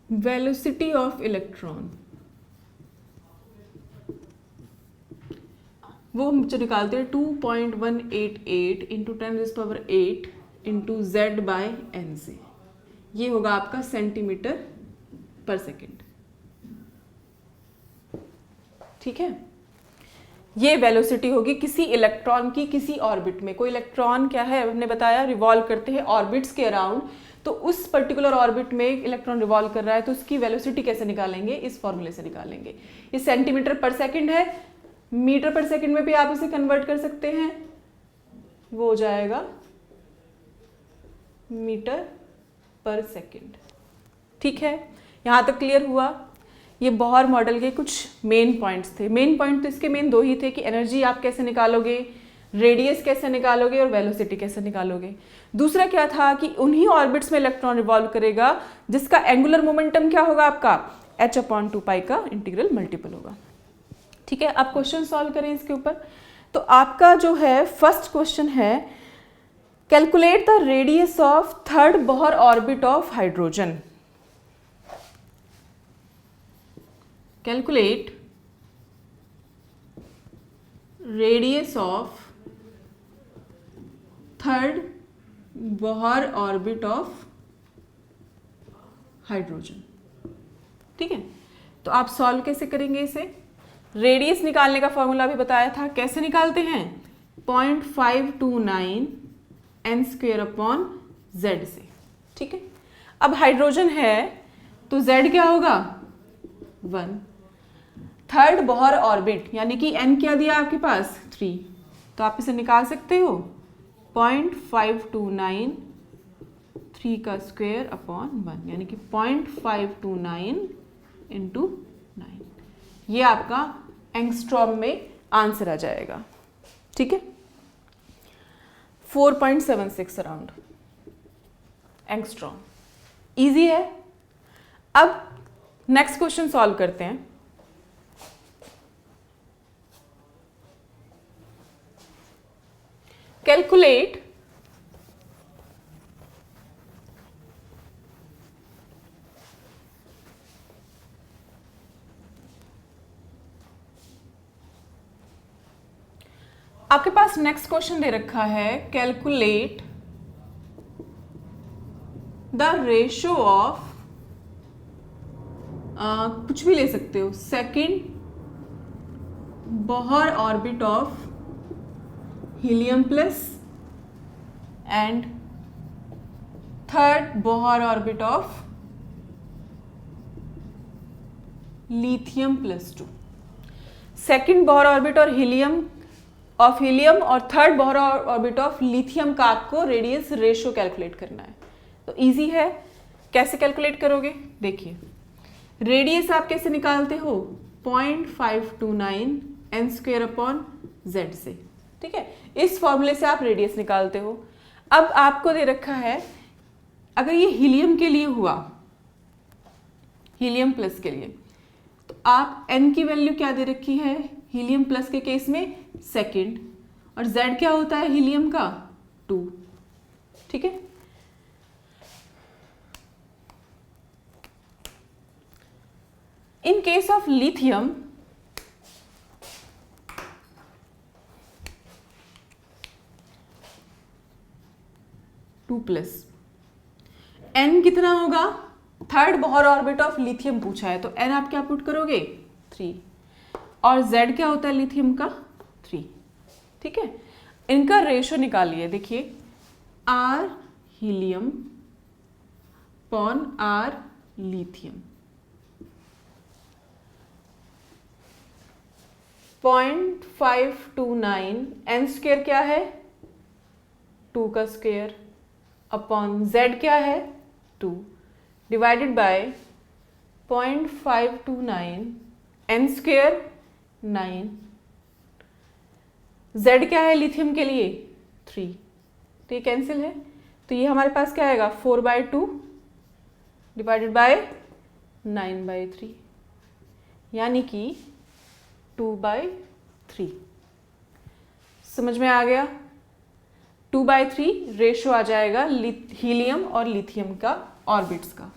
वेलोसिटी ऑफ इलेक्ट्रॉन, वो हम जो निकालते हैं 2.188 into 10⁸ into Z by N से, ये होगा आपका सेंटीमीटर पर सेकेंड। ठीक है, ये वेलोसिटी होगी किसी इलेक्ट्रॉन की किसी ऑर्बिट में। कोई इलेक्ट्रॉन क्या है, हमने बताया रिवॉल्व करते हैं ऑर्बिट्स के अराउंड, तो उस पर्टिकुलर ऑर्बिट में इलेक्ट्रॉन रिवॉल्व कर रहा है, तो उसकी वेलोसिटी कैसे निकालेंगे, इस फॉर्मूले से निकालेंगे। ये सेंटीमीटर पर सेकेंड है, मीटर पर सेकेंड में भी आप इसे कन्वर्ट कर सकते हैं, वो हो जाएगा मीटर पर सेकेंड। ठीक है, यहां तक क्लियर हुआ। ये बोहर मॉडल के कुछ मेन पॉइंट्स थे। मेन पॉइंट तो इसके मेन दो ही थे कि एनर्जी आप कैसे निकालोगे, रेडियस कैसे निकालोगे और वेलोसिटी कैसे निकालोगे। दूसरा क्या था कि उन्हीं ऑर्बिट्स में इलेक्ट्रॉन रिवॉल्व करेगा जिसका एंगुलर मोमेंटम क्या होगा आपका, h/2π का इंटीग्रल मल्टीपल होगा। ठीक है, अब क्वेश्चन सॉल्व करें इसके ऊपर। तो आपका जो है फर्स्ट क्वेश्चन है, calculate the radius of third Bohr orbit of hydrogen. Calculate radius of third Bohr orbit of hydrogen. ठीक है, तो आप सॉल्व कैसे करेंगे इसे। रेडियस निकालने का फॉर्मूला भी बताया था, कैसे निकालते हैं, 0.529 n² से। ठीक है, अब हाइड्रोजन है तो z क्या होगा, 1। थर्ड बोहर ऑर्बिट यानी कि n क्या दिया आपके पास, 3, तो आप इसे निकाल सकते हो 0.529 3² यानी कि 0.529 इंटू 9, ये आपका एंगस्ट्रॉम में आंसर आ जाएगा। ठीक है, 4.76 अराउंड एंगस्ट्रॉम। इजी है। अब नेक्स्ट क्वेश्चन सॉल्व करते हैं। कैलकुलेट आपके पास नेक्स्ट क्वेश्चन दे रखा है, कैलकुलेट द रेशो ऑफ, कुछ भी ले सकते हो, second Bohr orbit of helium plus and third Bohr orbit of lithium plus 2। Second Bohr orbit और हीलियम और third Bohr orbit of lithium का आपको रेडियस रेशो कैलकुलेट करना है। तो इजी है, कैसे कैलकुलेट करोगे, देखिए रेडियस आप कैसे निकालते हो, 0.529 n² से। ठीक है, इस फॉर्मूले से आप रेडियस निकालते हो। अब आपको दे रखा है, अगर ये हीलियम के लिए हुआ, हीलियम प्लस के लिए, तो आप n की वैल्यू क्या दे रखी है, हीलियम प्लस के केस में सेकंड, और z क्या होता है हीलियम का, 2। ठीक है, in case of lithium plus n कितना होगा, third Bohr orbit of lithium पूछा है, तो n आप क्या पुट करोगे, 3, और z क्या होता है लिथियम का, 3। ठीक है, इनका रेशो निकालिए। देखिए r helium upon r lithium, 0.529 n² क्या है, 2 का स्क्वायर अपॉन z क्या है, 2, डिवाइडेड बाय 0.529 n², 9, z क्या है लिथियम के लिए, 3, तो ये कैंसिल है, तो ये हमारे पास क्या आएगा, 4/2 डिवाइडेड बाय 9/3, यानी कि 2/3। समझ में आ गया, 2/3 रेशो आ जाएगा हीलियम और लिथियम का ऑर्बिट्स का।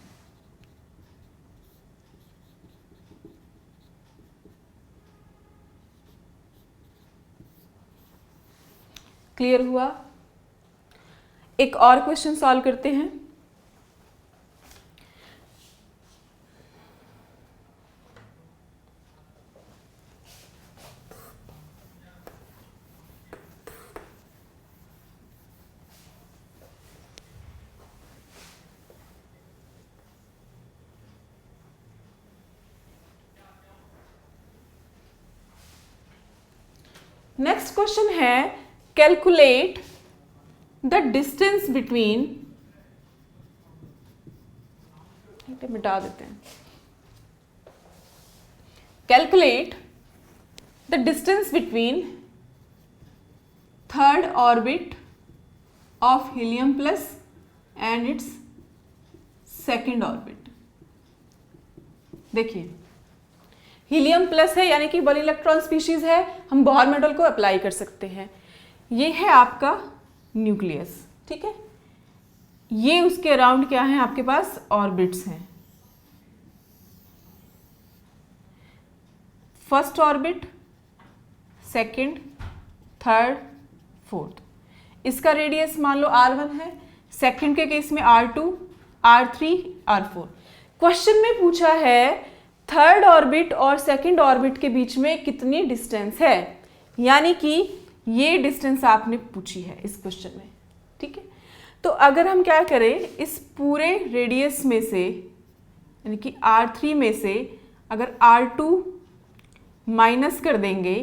क्लियर हुआ? एक और क्वेश्चन सॉल्व करते हैं। नेक्स्ट क्वेश्चन है कैलकुलेट द डिस्टेंस बिटवीन, मिटा देते हैं, calculate the distance between third orbit of helium plus and it's second orbit. देखिए हीलियम प्लस है यानी कि वन इलेक्ट्रॉन स्पीशीज है, हम बोहर मॉडल को अप्लाई कर सकते हैं। ये है आपका न्यूक्लियस, ठीक है। ये उसके अराउंड क्या है, आपके पास ऑर्बिट्स हैं। First orbit, second, third, fourth. इसका रेडियस मान लो r1 है, सेकंड के केस में r2, r3, r4। क्वेश्चन में पूछा है थर्ड ऑर्बिट और सेकंड ऑर्बिट के बीच में कितनी डिस्टेंस है, यानी कि ये डिस्टेंस आपने पूछी है इस क्वेश्चन में, ठीक है। तो अगर हम क्या करें, इस पूरे रेडियस में से यानी कि r3 में से अगर r2 माइनस कर देंगे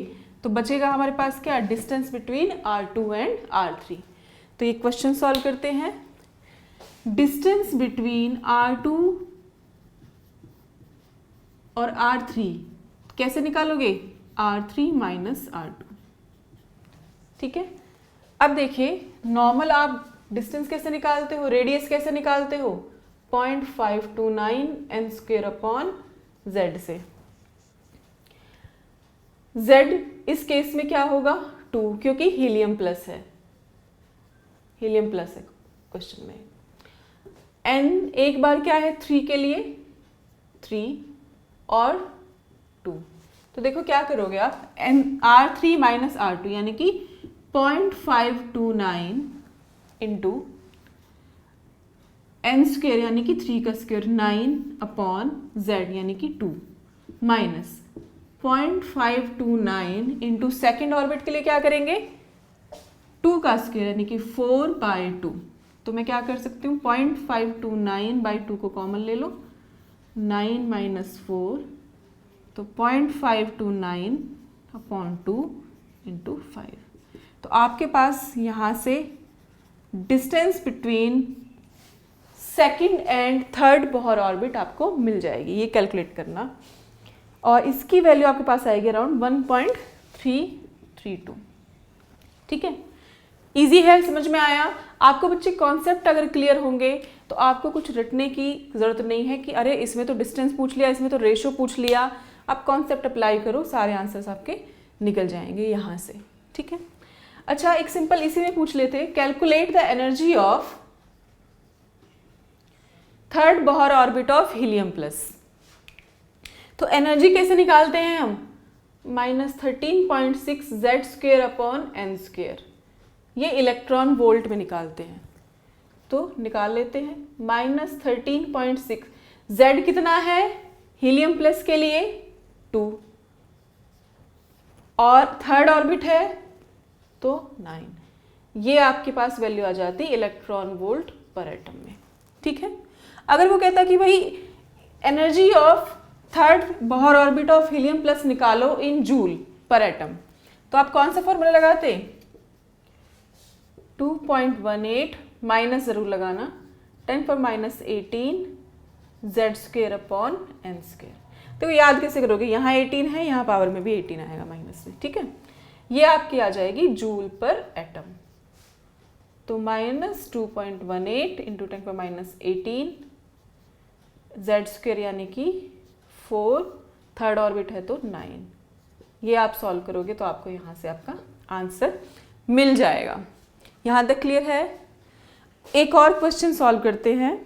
तो बचेगा हमारे पास क्या, distance between r2 and r3। तो ये क्वेश्चन सॉल्व करते हैं। डिस्टेंस बिटवीन r2 और r3 कैसे निकालोगे, r3 माइनस r2, ठीक है। अब देखिए नॉर्मल आप डिस्टेंस कैसे निकालते हो, रेडियस कैसे निकालते हो, 0.529 n स्क्वायर अपॉन z से। z इस केस में क्या होगा, 2, क्योंकि हीलियम प्लस है, हीलियम प्लस है क्वेश्चन में। n एक बार क्या है, 3 के लिए 3 और 2। तो देखो क्या करोगे आप, r3 माइनस r2 यानी कि 0.529 इंटू n स्क्वेयर यानी कि 3 का स्क्वेयर 9 अपॉन z यानी कि 2 माइनस 0.529 इंटू सेकेंड ऑर्बिट के लिए क्या करेंगे, 2 का स्क्वेयर यानी कि 4/2। तो मैं क्या कर सकती हूँ, 0.529/2 को कॉमन ले लो, 9 माइनस 4, तो 0.529 अपॉन 2 इंटू 5। तो आपके पास यहाँ से distance between second and third Bohr orbit आपको मिल जाएगी। ये कैलकुलेट करना, और इसकी वैल्यू आपके पास आएगी अराउंड 1.332, ठीक है। इजी है, समझ में आया आपको बच्चे। कॉन्सेप्ट अगर क्लियर होंगे तो आपको कुछ रटने की ज़रूरत नहीं है कि अरे इसमें तो डिस्टेंस पूछ लिया, इसमें तो रेशो पूछ लिया। आप कॉन्सेप्ट अप्लाई करो, सारे आंसर्स आपके निकल जाएंगे यहाँ से, ठीक है। अच्छा, एक सिंपल इसी में पूछ लेते, calculate the energy of third Bohr orbit of helium plus. तो एनर्जी कैसे निकालते हैं हम, -13.6 z square upon n square. ये इलेक्ट्रॉन वोल्ट में निकालते हैं, तो निकाल लेते हैं। -13.6, z कितना है हीलियम प्लस के लिए 2, और थर्ड ऑर्बिट है तो 9। ये आपके पास वैल्यू आ जाती है इलेक्ट्रॉन वोल्ट पर एटम में, ठीक है। अगर वो कहता कि भाई energy of third Bohr orbit of helium plus निकालो इन जूल पर एटम, तो आप कौन सा फॉर्मूला लगाते, 2.18 माइनस जरूर लगाना 10⁻18 z square upon n square. तो याद कैसे करोगे, यहाँ 18 है, यहाँ पावर में भी 18 आएगा माइनस से, ठीक है। ये आपकी आ जाएगी जूल पर एटम। तो -2.18 इंटू 10⁻18 z स्क्वेयर यानी कि 4, थर्ड ऑर्बिट है तो 9। ये आप सॉल्व करोगे तो आपको यहाँ से आपका आंसर मिल जाएगा। यहाँ तक क्लियर है? एक और क्वेश्चन सॉल्व करते हैं।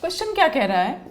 क्वेश्चन क्या कह रहा है?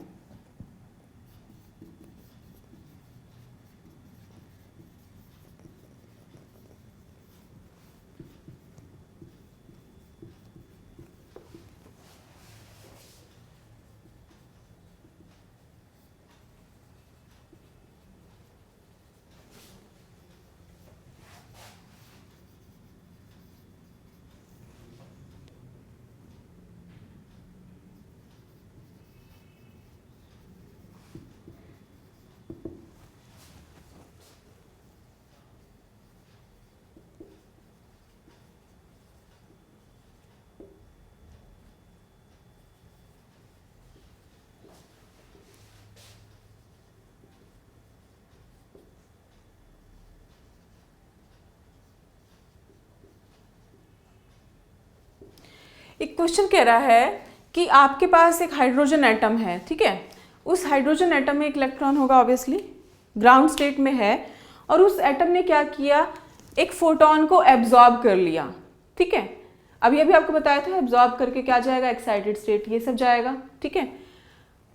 एक क्वेश्चन कह रहा है कि आपके पास एक हाइड्रोजन एटम है, ठीक है। उस हाइड्रोजन एटम में एक इलेक्ट्रॉन होगा, ऑब्वियसली ग्राउंड स्टेट में है, और उस एटम ने क्या किया, एक फोटोन को एब्जॉर्ब कर लिया, ठीक है। अभी अभी आपको बताया था एब्जॉर्ब करके क्या जाएगा, एक्साइटेड स्टेट, ये सब जाएगा, ठीक है।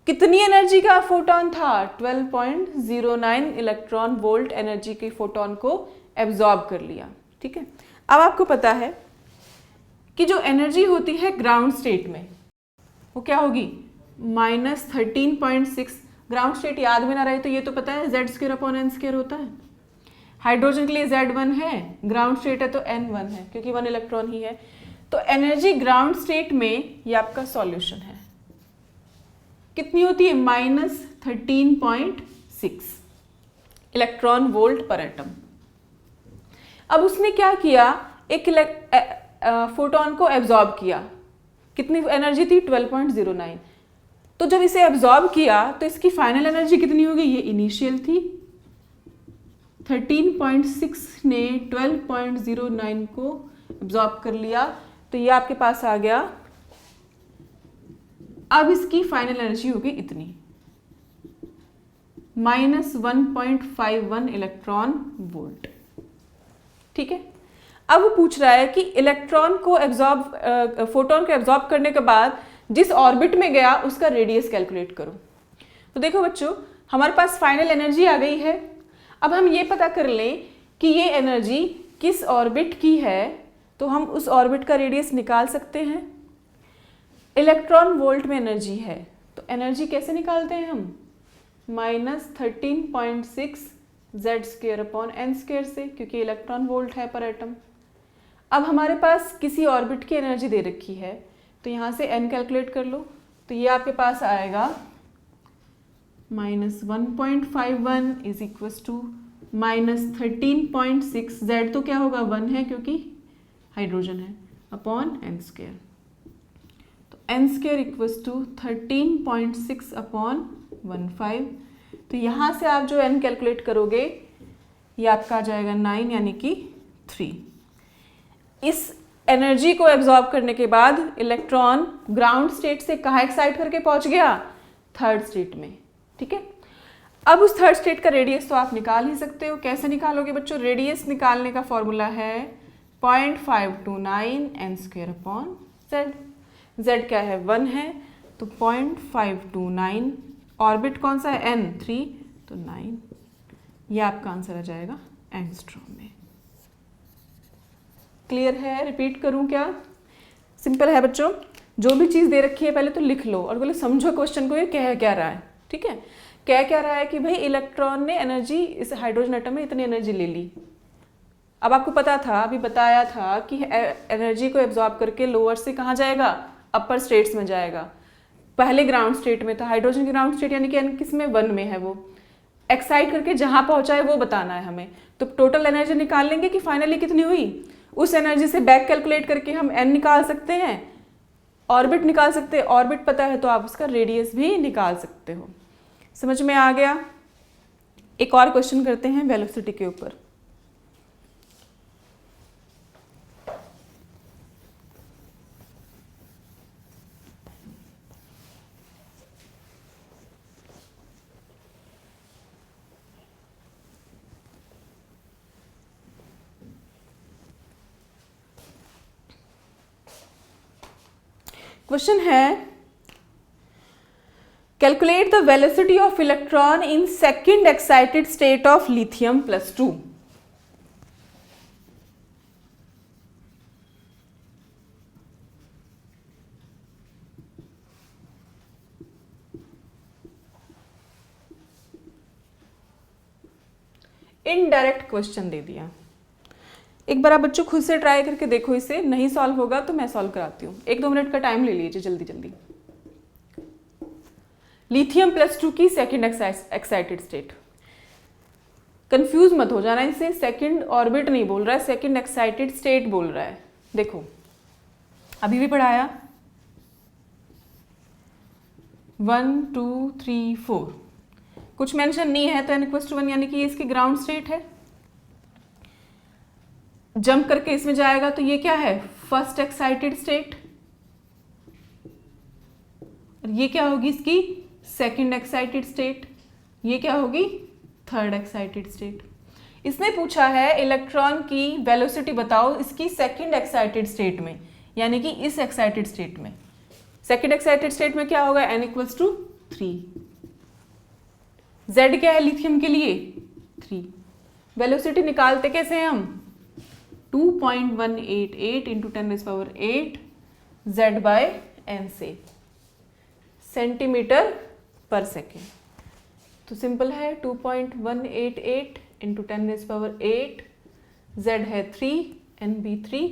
कितनी एनर्जी का फोटोन था? 12.09 इलेक्ट्रॉन वोल्ट एनर्जी के फोटोन को एब्जॉर्ब कर लिया, ठीक है। अब आपको पता है कि जो एनर्जी होती है ग्राउंड स्टेट में वो क्या होगी, -13.6। ग्राउंड स्टेट याद में ना रहे तो ये तो पता है Z²/n² होता है। हाइड्रोजन के लिए Z1 है, ग्राउंड स्टेट है तो N1 है, क्योंकि 1 इलेक्ट्रॉन ही है। तो एनर्जी ग्राउंड स्टेट में ये आपका सॉल्यूशन है, कितनी होती है, -13.6 इलेक्ट्रॉन वोल्ट पर एटम। अब उसने क्या किया, एक फोटोन को एब्जॉर्ब किया, कितनी एनर्जी थी, 12.09। तो जब इसे एब्जॉर्ब किया तो इसकी फाइनल एनर्जी कितनी होगी, ये इनिशियल थी 13.6 ने 12.09 को एब्जॉर्ब कर लिया, तो ये आपके पास आ गया। अब इसकी फाइनल एनर्जी होगी इतनी, -1.51 इलेक्ट्रॉन वोल्ट, ठीक है। अब वो पूछ रहा है कि इलेक्ट्रॉन को एब्जॉर्ब, फोटोन को एब्जॉर्ब करने के बाद जिस ऑर्बिट में गया उसका रेडियस कैलकुलेट करो। तो देखो बच्चों, हमारे पास फाइनल एनर्जी आ गई है। अब हम ये पता कर लें कि ये एनर्जी किस ऑर्बिट की है, तो हम उस ऑर्बिट का रेडियस निकाल सकते हैं। इलेक्ट्रॉन वोल्ट में एनर्जी है, तो एनर्जी कैसे निकालते हैं हम, -13.6 Z²/n² से, क्योंकि इलेक्ट्रॉन वोल्ट है पर एटम। अब हमारे पास किसी ऑर्बिट की एनर्जी दे रखी है, तो यहाँ से n कैलकुलेट कर लो, तो ये आपके पास आएगा -1.51 इज इक्वल टू -13.6। Z तो क्या होगा, 1 है क्योंकि हाइड्रोजन है, अपॉन n²। तो n² इक्वल टू 13.6/15। तो यहाँ से आप जो n कैलकुलेट करोगे ये आपका आ जाएगा 9, यानी कि 3। इस एनर्जी को एब्जॉर्ब करने के बाद इलेक्ट्रॉन ग्राउंड स्टेट से कहाँ एक्साइट करके पहुंच गया, थर्ड स्टेट में, ठीक है। अब उस थर्ड स्टेट का रेडियस तो आप निकाल ही सकते हो। कैसे निकालोगे बच्चों, रेडियस निकालने का फॉर्मूला है 0.529 n²/z। z क्या है, 1 है, तो 0.529, ऑर्बिट कौन सा है, n, 3, तो 9। ये आपका आंसर आ जाएगा एंगस्ट्रॉम में। क्लियर है, रिपीट करूं क्या? सिंपल है बच्चों, जो भी चीज़ दे रखी है पहले तो लिख लो और बोले समझो क्वेश्चन को ये कह क्या रहा है, ठीक है। कह क्या रहा है कि भाई इलेक्ट्रॉन ने एनर्जी, इस हाइड्रोजन एटम में इतनी एनर्जी ले ली। अब आपको पता था, अभी बताया था कि एनर्जी को एब्जॉर्ब करके लोअर से कहाँ जाएगा, अपर स्टेट्स में जाएगा। पहले ग्राउंड स्टेट में था, हाइड्रोजन की ग्राउंड स्टेट यानी कि किस में, 1 में है, वो एक्साइट करके जहाँ पहुँचा है वो बताना है हमें। तो टोटल एनर्जी निकाल लेंगे कि फाइनली कितनी हुई, उस एनर्जी से बैक कैलकुलेट करके हम n निकाल सकते हैं, ऑर्बिट निकाल सकते हैं, ऑर्बिट पता है तो आप उसका रेडियस भी निकाल सकते हो। समझ में आ गया? एक और क्वेश्चन करते हैं वेलोसिटी के ऊपर। क्वेश्चन है Calculate the velocity of electron in second excited state of lithium plus 2. Indirect question दे दिया। एक बार आप बच्चों खुद से ट्राई करके देखो, इसे नहीं सॉल्व होगा तो मैं सॉल्व कराती हूँ। 1-2 मिनट का टाइम ले लीजिए जल्दी जल्दी। लिथियम प्लस 2 की सेकंड एक्साइटेड स्टेट। कंफ्यूज मत हो जाना इनसे, सेकंड ऑर्बिट नहीं बोल रहा है, सेकंड एक्साइटेड स्टेट बोल रहा है। देखो अभी भी पढ़ाया 1 2 3 4, कुछ मेंशन नहीं है तो n=1 यानी कि ये इसकी ग्राउंड स्टेट है। जंप करके इसमें जाएगा तो ये क्या है, फर्स्ट एक्साइटेड स्टेट। ये क्या होगी इसकी सेकंड एक्साइटेड स्टेट। ये क्या होगी थर्ड एक्साइटेड स्टेट। इसने पूछा है इलेक्ट्रॉन की वेलोसिटी बताओ इसकी सेकंड एक्साइटेड स्टेट में, यानी कि इस एक्साइटेड स्टेट में। सेकंड एक्साइटेड स्टेट में क्या होगा, n=3। z क्या है लिथियम के लिए 3। वेलोसिटी निकालते कैसे हैं हम, 2.188 इंटू 10⁸ z/n से, सेंटीमीटर पर सेकेंड। तो सिंपल है 2.188 इंटू 10⁸, z है 3, n भी 3,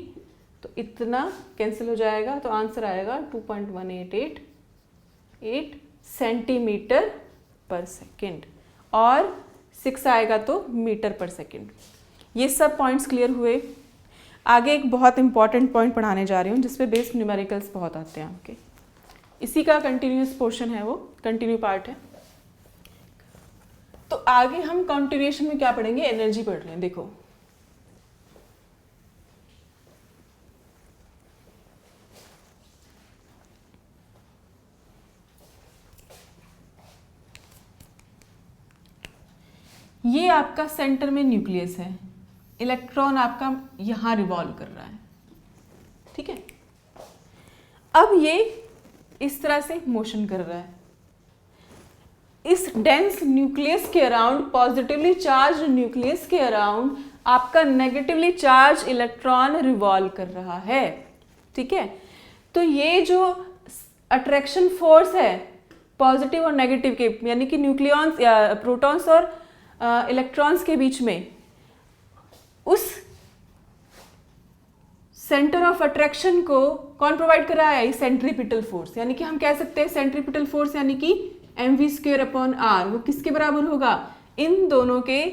तो इतना कैंसिल हो जाएगा तो आंसर आएगा 2.188 सेंटीमीटर पर सेकेंड, और 6 आएगा तो मीटर पर सेकेंड। ये सब पॉइंट्स क्लियर हुए। आगे एक बहुत इंपॉर्टेंट पॉइंट पढ़ाने जा रही हूँ जिसपे बेस्ड न्यूमेरिकल्स बहुत आते हैं आपके, इसी का कंटिन्यूस पोर्शन है, वो कंटिन्यू पार्ट है। तो आगे हम कंटिन्यूएशन में क्या पढ़ेंगे, एनर्जी पढ़ रहे हैं। देखो ये आपका सेंटर में न्यूक्लियस है, इलेक्ट्रॉन आपका यहां रिवॉल्व कर रहा है, ठीक है। अब ये इस तरह से मोशन कर रहा है। इस डेंस न्यूक्लियस के अराउंड, पॉजिटिवली चार्ज न्यूक्लियस के अराउंड आपका नेगेटिवली चार्ज इलेक्ट्रॉन रिवॉल्व कर रहा है, ठीक है। तो ये जो अट्रैक्शन फोर्स है पॉजिटिव और नेगेटिव के, यानी कि न्यूक्लियॉन्स या प्रोटॉन्स और इलेक्ट्रॉन्स के बीच में, उस सेंटर ऑफ अट्रैक्शन को कौन प्रोवाइड कर रहा है, सेंट्रीपिटल फोर्स। यानी कि हम कह सकते हैं सेंट्रीपिटल फोर्स यानी कि mv²/r, वो किसके बराबर होगा, इन दोनों के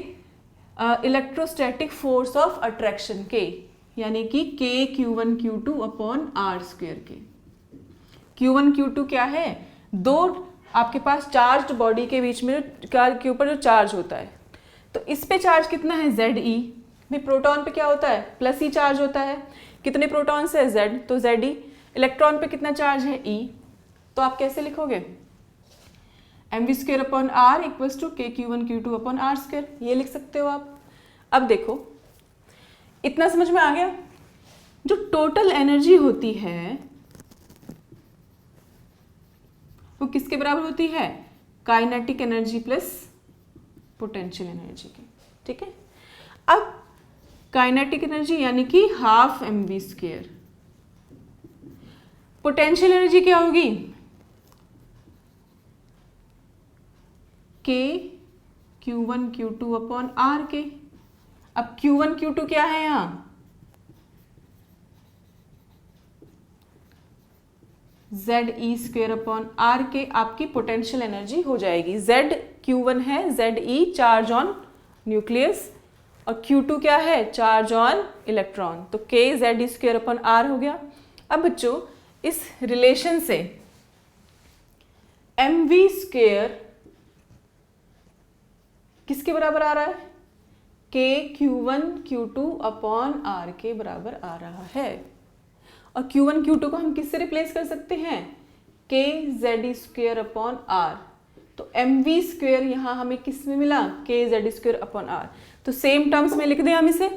इलेक्ट्रोस्टैटिक फोर्स ऑफ अट्रैक्शन के, यानी कि kq1q2/r² के। q1 q2 क्या है, दो आपके पास चार्ज्ड बॉडी के बीच में के ऊपर जो चार्ज होता है, तो इस पे चार्ज कितना है Ze में, प्रोटॉन पे क्या होता है प्लस ई चार्ज होता है, कितने प्रोटॉन्स है Z, तो Ze। इलेक्ट्रॉन पे कितना चार्ज है E, तो आप कैसे लिखोगे mv²/r = kq1q2/r², ये लिख सकते हो आप। अब देखो इतना समझ में आ गया। जो टोटल एनर्जी होती है वो किसके बराबर होती है, kinetic energy plus potential energy की, ठीक है। अब काइनेटिक एनर्जी यानी कि ½ mv², पोटेंशियल एनर्जी क्या होगी, kq1q2/r के। अब q1 q2 क्या है यहां, Ze²/r के आपकी पोटेंशियल एनर्जी हो जाएगी। Z q1 है, Ze चार्ज ऑन न्यूक्लियस, और q2 क्या है, चार्ज ऑन इलेक्ट्रॉन, तो k Ze²/r हो गया। अब बच्चों इस रिलेशन से mv² किसके बराबर आ रहा है, kq1q2/r के बराबर आ रहा है। और q1 q2 को हम किससे रिप्लेस कर सकते हैं, kZe²/r, तो mv² यहां हमें किस में मिला, kZ²/r। तो सेम टर्म्स में लिख दें हम इसे।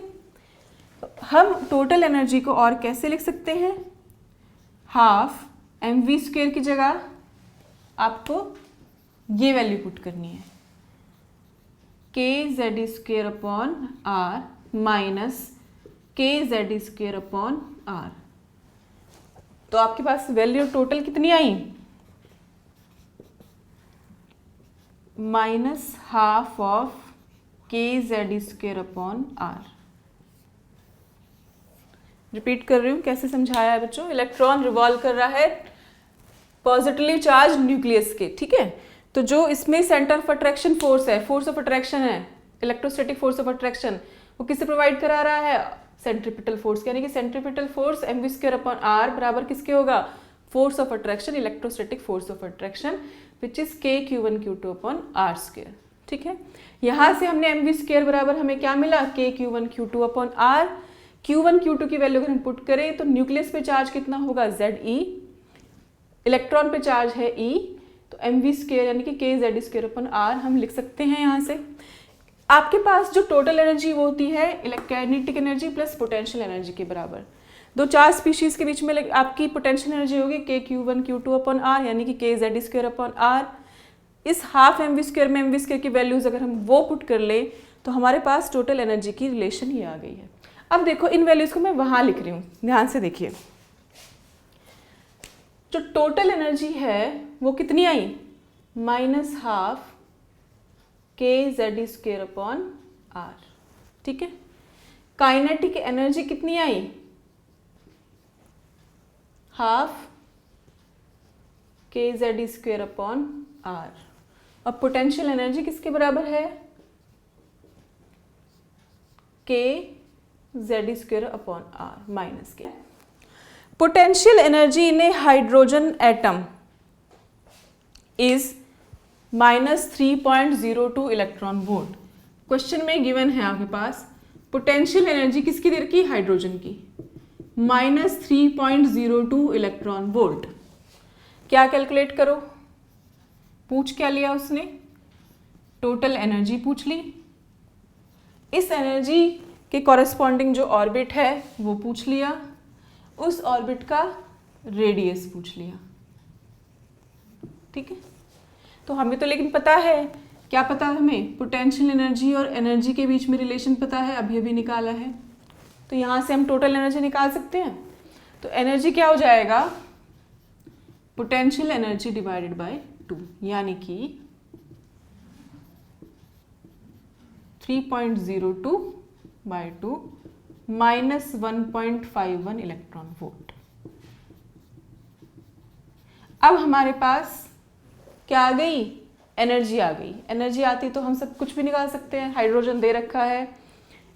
हम टोटल एनर्जी को और कैसे लिख सकते हैं, ½ mv² की जगह आपको ये वैल्यू पुट करनी है, kz² upon R minus kz² upon R. तो आपके पास वैल्यू टोटल कितनी आई, minus half of kz² upon R. Repeat कर रही हूँ, कैसे समझाया है बच्चों। इलेक्ट्रॉन रिवॉल्व कर रहा है पॉजिटिवली चार्ज न्यूक्लियस के, ठीक है। तो जो इसमें सेंटर ऑफ अट्रैक्शन फोर्स है, फोर्स ऑफ अट्रैक्शन है, इलेक्ट्रोस्टैटिक फोर्स ऑफ अट्रैक्शन, वो किससे प्रोवाइड करा रहा है, सेंट्रीपिटल फोर्स। यानी कि centripetal force mv² upon are बराबर किसके होगा, force of attraction, electrostatic force of attraction which is kq1q2 upon R square, ठीक है। यहाँ से हमने mv² बराबर हमें क्या मिला, kq1q2 upon are. q1 q2 की वैल्यू अगर हम पुट करें तो न्यूक्लियस पे चार्ज कितना होगा, Ze, इलेक्ट्रॉन पे चार्ज है E, तो mv² यानी कि kz² अपॉन आर हम लिख सकते हैं। यहाँ से आपके पास जो टोटल एनर्जी वो होती है electrokinetic energy plus potential energy के बराबर। दो चार्ज स्पीशीज के बीच में आपकी पोटेंशियल एनर्जी होगी kq1 q2 अपॉन आर यानी कि kz² अपॉन आर। इस हाफ mv² में mv² की वैल्यूज अगर हम वो पुट कर ले तो हमारे पास टोटल एनर्जी की रिलेशन ये आ गई है। अब देखो इन वैल्यूज को मैं वहां लिख रही हूँ, ध्यान से देखिए। जो टोटल एनर्जी है वो कितनी आई, minus half kz² upon R, ठीक है। काइनेटिक एनर्जी कितनी आई, हाफ kz² अपॉन आर। और पोटेंशियल एनर्जी किसके बराबर है, kz² अपॉन आर माइनस के। Potential energy in a hydrogen atom is -3.02 electron volt. Question में गिवन है आपके पास पोटेंशियल एनर्जी किसकी दे रखी, हाइड्रोजन की, -3.02 इलेक्ट्रॉन वोल्ट। क्या कैलकुलेट करो, पूछ क्या लिया उसने, टोटल एनर्जी पूछ ली, इस एनर्जी के कॉरेस्पॉन्डिंग जो ऑर्बिट है वो पूछ लिया, उस ऑर्बिट का रेडियस पूछ लिया, ठीक है। तो हमें तो लेकिन पता है, क्या पता है हमें, पोटेंशियल एनर्जी और एनर्जी के बीच में रिलेशन पता है, अभी अभी निकाला है। तो यहाँ से हम टोटल एनर्जी निकाल सकते हैं। तो एनर्जी क्या हो जाएगा, पोटेंशियल एनर्जी डिवाइडेड बाय 2 यानी कि 3.02 बाय 2 माइनस 1.51 इलेक्ट्रॉन वोल्ट। अब हमारे पास क्या आ गई, एनर्जी आ गई। एनर्जी आती तो हम सब कुछ भी निकाल सकते हैं। हाइड्रोजन दे रखा है,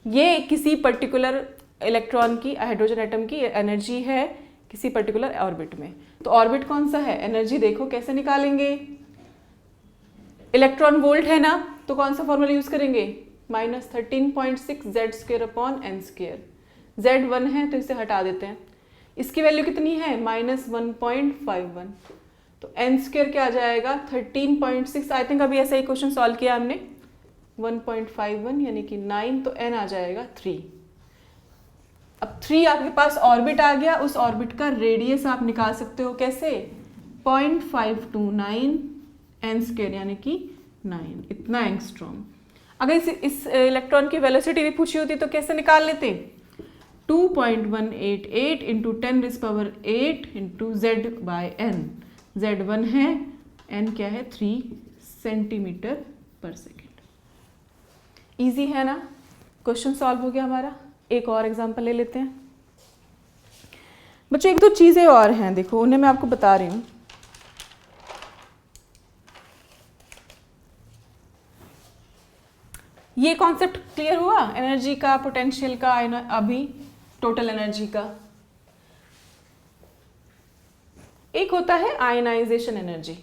ये किसी पर्टिकुलर इलेक्ट्रॉन की, हाइड्रोजन एटम की एनर्जी है किसी पर्टिकुलर ऑर्बिट में। तो ऑर्बिट कौन सा है, एनर्जी देखो कैसे निकालेंगे, इलेक्ट्रॉन वोल्ट है ना, तो कौन सा फॉर्मूला यूज करेंगे, -13.6 z² अपॉन n²। z1 है तो इसे हटा देते हैं, इसकी वैल्यू कितनी है, -1.51। तो n² क्या आ जाएगा, 13.6। आई थिंक अभी ऐसा ही क्वेश्चन सॉल्व किया हमने, 1.51 यानी कि 9, तो n आ जाएगा 3। अब 3 आपके पास ऑर्बिट आ गया, उस ऑर्बिट का रेडियस आप निकाल सकते हो कैसे, 0.529 n² यानी कि 9, इतना एंगस्ट्रॉम। अगर इस इलेक्ट्रॉन की वेलोसिटी भी पूछी होती तो कैसे निकाल लेते, 2.188 इंटू 10⁸ इंटू z/n। z1 है, n क्या है, 3 सेंटीमीटर पर सेकेंड। इजी है ना, क्वेश्चन सॉल्व हो गया हमारा। एक और एग्जांपल ले लेते हैं बच्चों। एक दो चीजें और हैं, देखो उन्हें मैं आपको बता रही हूँ। ये कॉन्सेप्ट क्लियर हुआ एनर्जी का, पोटेंशियल का, अभी टोटल एनर्जी का। एक होता है आयनाइजेशन एनर्जी।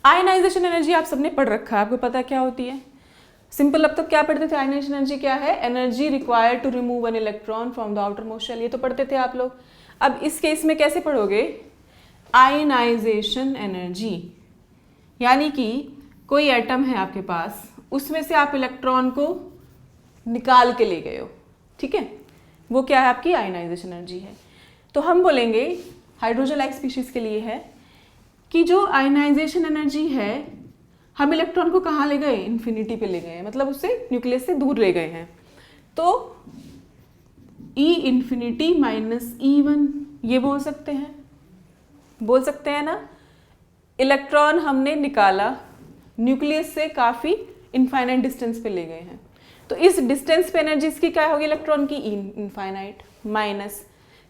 आयनाइजेशन एनर्जी आप सबने पढ़ रखा है, आपको पता क्या होती है, सिंपल। अब तक क्या पढ़ते थे, आयनाइजेशन एनर्जी क्या है, energy required to remove an electron from the outermost shell, ये तो पढ़ते थे आप लोग। अब इस केस में कैसे पढ़ोगे, आयनाइजेशन एनर्जी यानी कि कोई एटम है आपके पास, उसमें से आप इलेक्ट्रॉन को निकाल के ले गए हो, ठीक है, वो क्या है, आपकी आयनाइजेशन एनर्जी है। तो हम बोलेंगे हाइड्रोजन लाइक स्पीशीज के लिए है कि जो आयनाइजेशन एनर्जी है, हम इलेक्ट्रॉन को कहाँ ले गए, इन्फिनिटी पे ले गए हैं, मतलब उससे न्यूक्लियस से दूर ले गए हैं। तो E इन्फिनिटी माइनस E1 ये बोल सकते हैं ना। इलेक्ट्रॉन हमने निकाला, न्यूक्लियस से काफ़ी इनफाइनाइट डिस्टेंस पे ले गए हैं, तो इस डिस्टेंस पे एनर्जी इसकी क्या होगी इलेक्ट्रॉन की, E इनफाइनाइट माइनस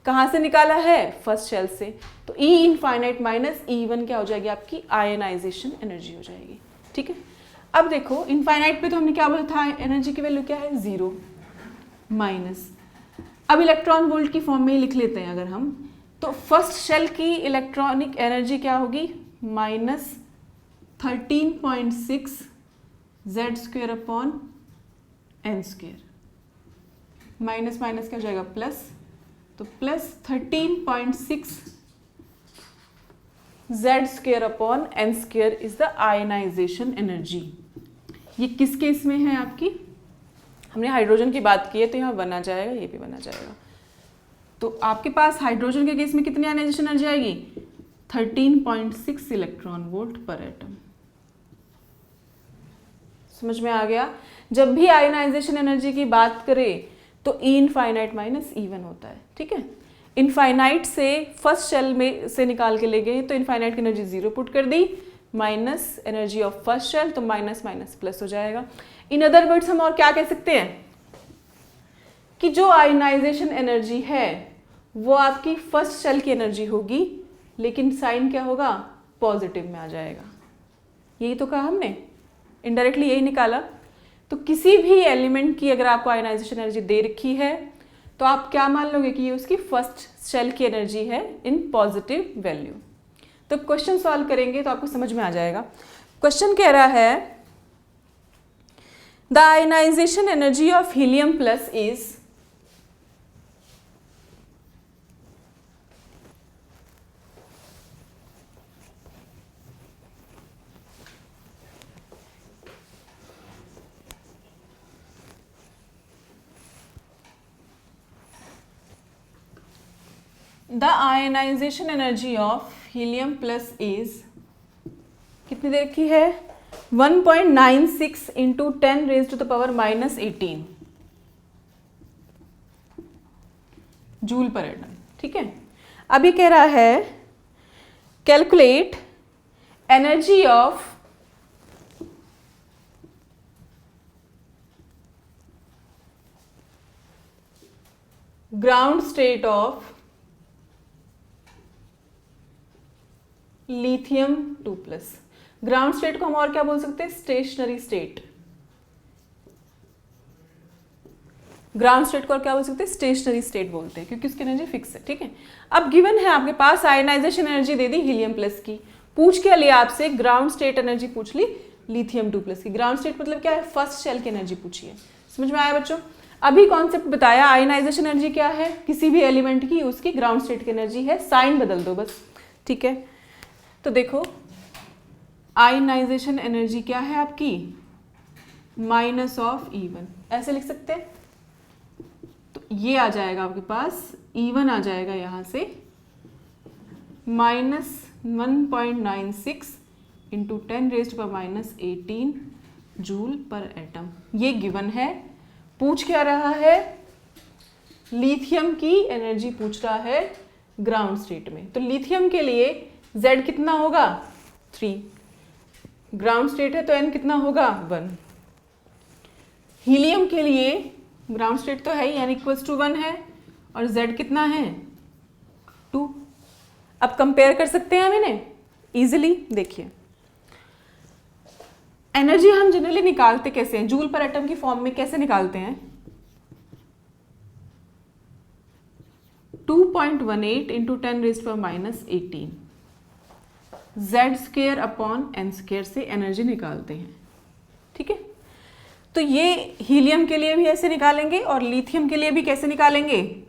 कहाँ से निकाला है, फर्स्ट शेल से, तो E इनफाइनाइट माइनस E1 क्या हो जाएगी आपकी आयनाइजेशन एनर्जी हो जाएगी। ठीक है, अब देखो इनफाइनाइट पे तो हमने क्या बोला था, एनर्जी की वैल्यू क्या है 0 माइनस, अब इलेक्ट्रॉन वोल्ट की फॉर्म में ही लिख लेते हैं अगर हम, तो फर्स्ट शेल की इलेक्ट्रॉनिक एनर्जी क्या होगी minus 13.6 Z² upon n², minus minus क्या हो जाएगा प्लस, तो plus 13.6 Z² upon n² is the ionization energy. ये किस केस में है आपकी, हमने हाइड्रोजन की बात की है तो यहाँ 1 आ जाएगा, ये भी 1 आ जाएगा। तो आपके पास हाइड्रोजन के केस में कितनी आयनाइजेशन एनर्जी आएगी 13.6 इलेक्ट्रॉन वोल्ट पर एटम। समझ में आ गया। जब भी आयनाइजेशन एनर्जी की बात करें तो E इनफाइनाइट माइनस E1 होता है। ठीक है, इनफाइनाइट से फर्स्ट शेल में से निकाल के ले गए तो इनफाइनाइट की एनर्जी 0 पुट कर दी, minus energy of first shell, तो माइनस माइनस प्लस हो जाएगा। इन अदर वर्ड्स हम और क्या कह सकते हैं कि जो आयनाइजेशन एनर्जी है वो आपकी फर्स्ट शेल की एनर्जी होगी, लेकिन साइन क्या होगा पॉजिटिव में आ जाएगा। यही तो कहा हमने, इनडायरेक्टली यही निकाला। तो किसी भी एलिमेंट की अगर आपको आयनाइजेशन एनर्जी दे रखी है तो आप क्या मान लोगे कि ये उसकी फर्स्ट शेल की एनर्जी है इन पॉजिटिव वैल्यू। तो क्वेश्चन सॉल्व करेंगे तो आपको समझ में आ जाएगा। क्वेश्चन कह रहा है the ionization energy of helium plus is, the ionization energy of helium plus is कितनी देर की है 1.96 into 10 raise to the power minus 18 joule per atom. ठीक है, अभी कह रहा है calculate energy of ground state of lithium 2+। Ground state को हम और क्या बोल सकते हैं स्टेशनरी स्टेट, ग्राउंड स्टेट को और क्या बोल सकते हैं स्टेशनरी स्टेट बोलते हैं क्योंकि उसकी एनर्जी फिक्स है। ठीक है, अब गिवन है आपके पास आयनाइजेशन एनर्जी दे दी हीलियम प्लस की, पूछ के लिए आपसे ग्राउंड स्टेट एनर्जी पूछ ली लिथियम 2+ की। ग्राउंड स्टेट मतलब क्या है फर्स्ट शेल की एनर्जी पूछी है। समझ में आया बच्चों। अभी कॉन्सेप्ट बताया आयनाइजेशन एनर्जी क्या है किसी भी एलिमेंट की, उसकी ग्राउंड स्टेट की एनर्जी है, साइन बदल दो बस। ठीक है, तो देखो आयनाइजेशन एनर्जी क्या है आपकी माइनस ऑफ E1, ऐसे लिख सकते हैं। तो ये आ जाएगा आपके पास E1 आ जाएगा यहां से minus 1.96 into 10 raised power minus 18 joule per atom. ये गिवन है। पूछ क्या रहा है लिथियम की एनर्जी पूछ रहा है ग्राउंड स्टेट में। तो लिथियम के लिए Z कितना होगा 3, ग्राउंड स्टेट है तो N कितना होगा 1। हीलियम के लिए ग्राउंड स्टेट तो है ही N = 1 है और Z कितना है 2। अब कंपेयर कर सकते हैं हम इन्हें इजीली। देखिए एनर्जी हम जनरली निकालते कैसे हैं, जूल पर एटम की फॉर्म में कैसे निकालते हैं 2.18 into 10 raised power minus 18 Z² upon n² से एनर्जी निकालते हैं। ठीक है, तो ये हीलियम के लिए भी ऐसे निकालेंगे और लिथियम के लिए भी कैसे निकालेंगे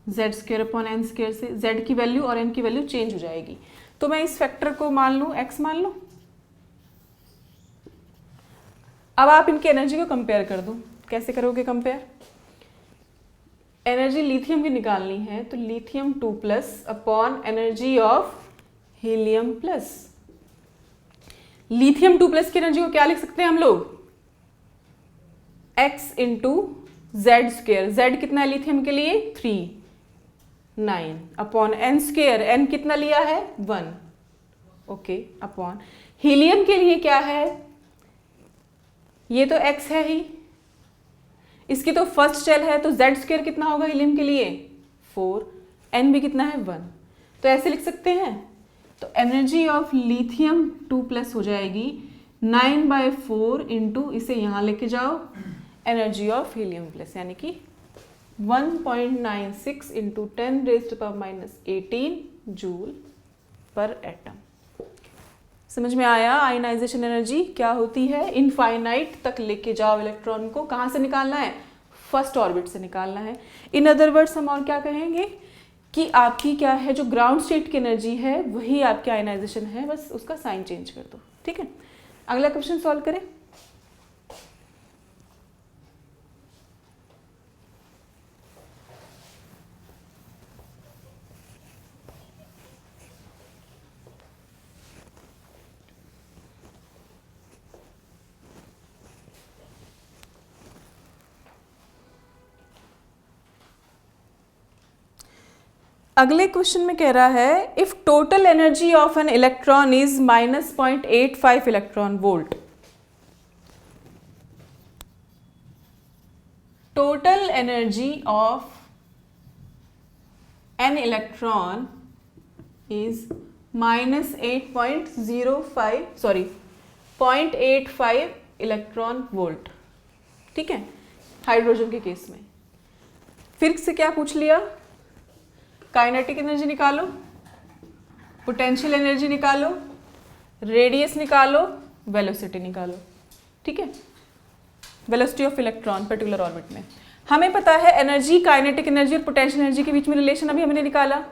Z² अपॉन n² से। Z की वैल्यू और n की वैल्यू चेंज हो जाएगी। तो मैं इस फैक्टर को मान लूं x मान लूं। अब आप इनकी एनर्जी को कंपेयर कर दो। कैसे करोगे कंपेयर, एनर्जी लिथियम की निकालनी है तो lithium 2+ upon energy of helium plus. Lithium 2+ की एनर्जी को क्या लिख सकते हैं हम लोग? x into Z square. Z कितना है लिथियम के लिए? 3, 9 अपॉन n स्क्वेयर। n कितना लिया है? 1, ओके, अपॉन हीलियम के लिए क्या है? ये तो x है ही, इसकी तो फर्स्ट शेल है, तो जेड स्क्वेयर कितना होगा हीलियम के लिए? 4, n भी कितना है? 1। तो ऐसे लिख सकते हैं। तो एनर्जी ऑफ लिथियम 2+ हो जाएगी 9/4 इंटू, इसे यहाँ लेके जाओ, एनर्जी ऑफ हीलियम प्लस, यानी कि 1.96 इंटू 10⁻18 जूल पर एटम। समझ में आया? आयनाइजेशन एनर्जी क्या होती है? इनफाइनाइट तक लेके जाओ इलेक्ट्रॉन को। कहाँ से निकालना है? फर्स्ट ऑर्बिट से निकालना है। इन अदर वर्ड्स हम और क्या कहेंगे कि आपकी क्या है, जो ग्राउंड स्टेट की एनर्जी है वही आपकी आयनाइजेशन है, बस उसका साइन चेंज कर दो। ठीक है, अगला क्वेश्चन सॉल्व करें। अगले क्वेश्चन में कह रहा है if total energy of an electron is -0.85 electron volt, total energy of an electron is -0.85 electron volt. ठीक है, हाइड्रोजन के केस में। फिर से क्या पूछ लिया? काइनेटिक एनर्जी निकालो, पोटेंशियल एनर्जी निकालो, रेडियस निकालो, वेलोसिटी निकालो। ठीक है, velocity of electron particular orbit में। हमें पता है एनर्जी, काइनेटिक एनर्जी और पोटेंशियल एनर्जी के बीच में रिलेशन अभी हमने निकाला।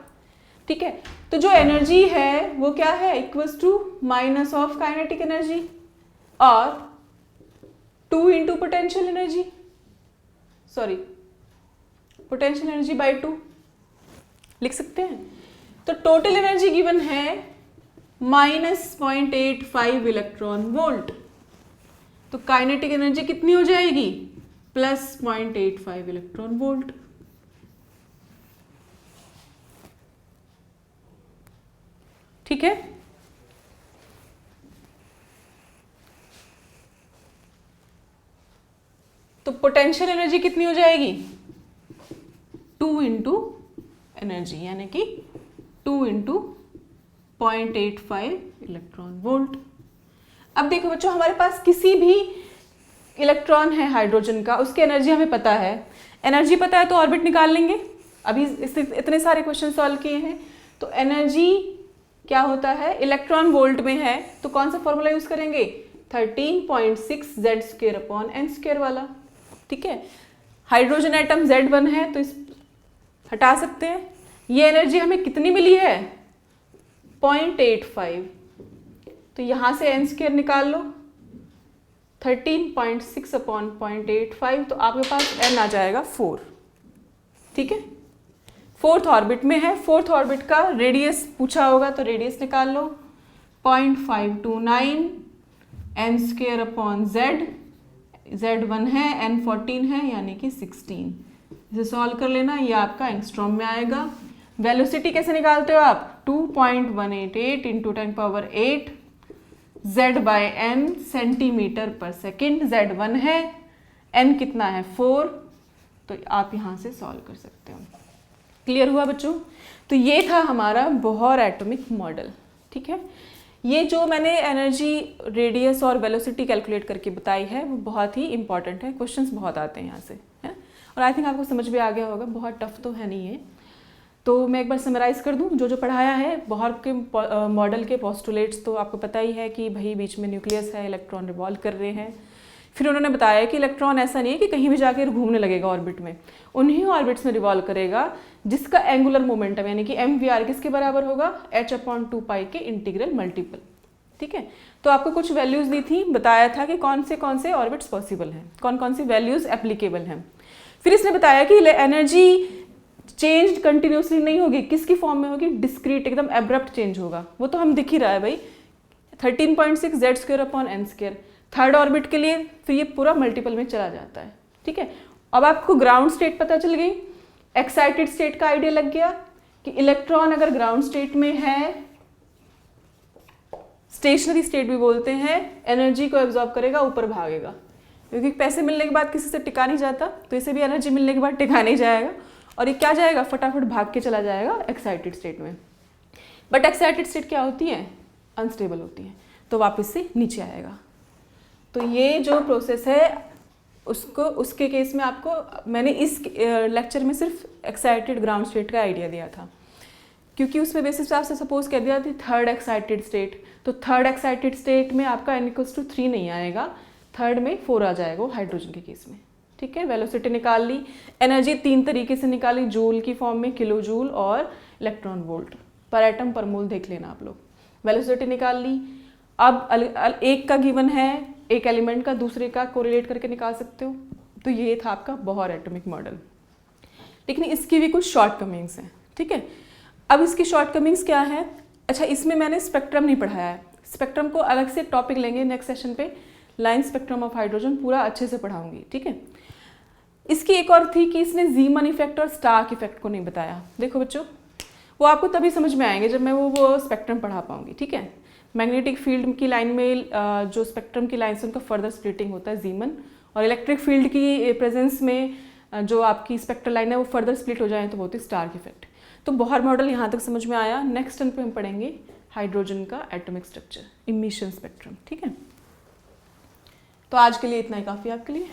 ठीक है, तो जो एनर्जी है वो क्या है? Equals to minus of kinetic energy और 2 into potential energy, sorry potential energy by 2 लिख सकते हैं। तो टोटल एनर्जी गिवन है -0.85 इलेक्ट्रॉन वोल्ट, तो काइनेटिक एनर्जी कितनी हो जाएगी? +0.85 इलेक्ट्रॉन वोल्ट। ठीक है, तो पोटेंशियल एनर्जी कितनी हो जाएगी? 2 इंटू एनर्जी, यानी कि 2 इंटू 0.85 इलेक्ट्रॉन वोल्ट। अब देखो बच्चों, हमारे पास किसी भी इलेक्ट्रॉन है हाइड्रोजन का, उसकी एनर्जी हमें पता है। एनर्जी पता है तो ऑर्बिट निकाल लेंगे। अभी इतने सारे क्वेश्चन सॉल्व किए हैं, तो एनर्जी क्या होता है? इलेक्ट्रॉन वोल्ट में है, तो कौन सा फॉर्मूला यूज करेंगे? 13.6 Z² अपॉन n² वाला। ठीक है, हाइड्रोजन एटम Z1 है तो इस हटा सकते हैं। ये एनर्जी हमें कितनी मिली है? 0.85, तो यहां से n² निकाल लो, 13.6 अपॉन 0.85, तो आपके पास n आ जाएगा 4। ठीक है, फोर्थ ऑर्बिट में है। फोर्थ ऑर्बिट का रेडियस पूछा होगा तो रेडियस निकाल लो, 0.529 n² अपॉन Z1 है, n 14 है, यानी कि 16। इसे सॉल्व कर लेना, ये आपका एंगस्ट्रॉम में आएगा। वेलोसिटी कैसे निकालते हो आप? 2.188 इंटू 10⁸ Z/n सेंटीमीटर पर सेकेंड। Z1 है, n कितना है? 4, तो आप यहाँ से सॉल्व कर सकते हो। क्लियर हुआ बच्चों? तो ये था हमारा बोहर एटॉमिक मॉडल। ठीक है, ये जो मैंने एनर्जी, रेडियस और वेलोसिटी कैलकुलेट करके बताई है वो बहुत ही इंपॉर्टेंट है। क्वेश्चंस बहुत आते हैं यहाँ से, है, और आई थिंक आपको समझ में आ गया होगा। बहुत टफ तो है नहीं है। तो मैं एक बार समराइज़ कर दूं जो पढ़ाया है। बोहर के मॉडल के पोस्टुलेट्स तो आपको पता ही है कि भाई बीच में न्यूक्लियस है, इलेक्ट्रॉन रिवॉल्व कर रहे हैं। फिर उन्होंने बताया कि इलेक्ट्रॉन ऐसा नहीं है कि कहीं भी जाकर घूमने लगेगा ऑर्बिट में, उन्हीं ऑर्बिट्स में रिवॉल्व करेगा जिसका एंगुलर मोमेंटम यानी कि mvr किसके बराबर होगा? h/2π के इंटीग्रल मल्टीपल। ठीक है, तो आपको कुछ वैल्यूज दी थी, बताया था कि कौन से ऑर्बिट्स पॉसिबल हैं, कौन कौन सी वैल्यूज एप्लीकेबल हैं। फिर इसने बताया कि एनर्जी चेंज कंटिन्यूसली नहीं होगी, किसकी फॉर्म में होगी, डिस्क्रीट, एकदम एब्रप्ट चेंज होगा। वो तो हम दिख ही रहा है भाई, 13.6 z²/n²। थर्ड ऑर्बिट के लिए फिर ये पूरा मल्टीपल में चला जाता है, ठीक है। अब आपको ग्राउंड स्टेट पता चल गई, एक्साइटेड स्टेट का आइडिया लग गया कि इलेक्ट्रॉन अगर ग्राउंड स्टेट में है, स्टेशनरी स्टेट भी बोलते हैं, एनर्जी को एब्जॉर्ब करेगा, ऊपर भागेगा, क्योंकि पैसे मिलने के बाद किसी से टिका नहीं जाता, तो इसे भी एनर्जी मिलने के बाद टिका नहीं जाएगा, और ये क्या जाएगा, फटाफट भाग के चला जाएगा एक्साइटेड स्टेट में। बट एक्साइटेड स्टेट क्या होती है, अनस्टेबल होती है, तो वापस से नीचे आएगा। तो ये जो प्रोसेस है उसको, उसके केस में आपको मैंने इस लेक्चर में सिर्फ एक्साइटेड ग्राउंड स्टेट का आइडिया दिया था, क्योंकि उसमें बेसिस पे आपसे सपोज कर दिया थी थर्ड एक्साइटेड स्टेट, तो थर्ड एक्साइटेड स्टेट में आपका n=3 नहीं आएगा, थर्ड में 4 आ जाएगा हाइड्रोजन के केस में, ठीक है। वेलोसिटी निकाल ली, एनर्जी 3 तरीके से निकाली, जूल की फॉर्म में, किलो जूल और इलेक्ट्रॉन वोल्ट पर एटम पर मोल, देख लेना आप लोग। वेलोसिटी निकाल ली, अब एक का गिवन है, एक एलिमेंट का दूसरे का कोरिलेट करके निकाल सकते हो। तो ये था आपका बोहर एटॉमिक मॉडल, लेकिन इसकी भी कुछ शॉर्टकमिंग्स हैं, ठीक है। अब इसकी शॉर्टकमिंग्स क्या है, अच्छा इसमें मैंने स्पेक्ट्रम नहीं पढ़ाया है, स्पेक्ट्रम को अलग से टॉपिक लेंगे नेक्स्ट सेशन पे, लाइन स्पेक्ट्रम ऑफ हाइड्रोजन पूरा अच्छे से पढ़ाऊंगी, ठीक है। इसकी एक और थी कि इसने ज़ीमन इफेक्ट और स्टार्क इफेक्ट को नहीं बताया। देखो बच्चों, वो आपको तभी समझ में आएंगे जब मैं वो स्पेक्ट्रम पढ़ा पाऊंगी, ठीक है। मैग्नेटिक फील्ड की लाइन में जो स्पेक्ट्रम की लाइन से उनका फर्दर स्प्लिटिंग होता है ज़ीमन, और इलेक्ट्रिक फील्ड की प्रेजेंस में जो आपकी स्पेक्ट्रल लाइन है वो फर्दर स्प्लिट हो जाए तो होती है स्टार्क इफेक्ट। तो बोहर मॉडल यहाँ तक समझ में आया। नेक्स्ट टर्न पे हम पढ़ेंगे हाइड्रोजन का एटॉमिक स्ट्रक्चर, इमिशन स्पेक्ट्रम, ठीक है। तो आज के लिए इतना ही काफ़ी आपके लिए।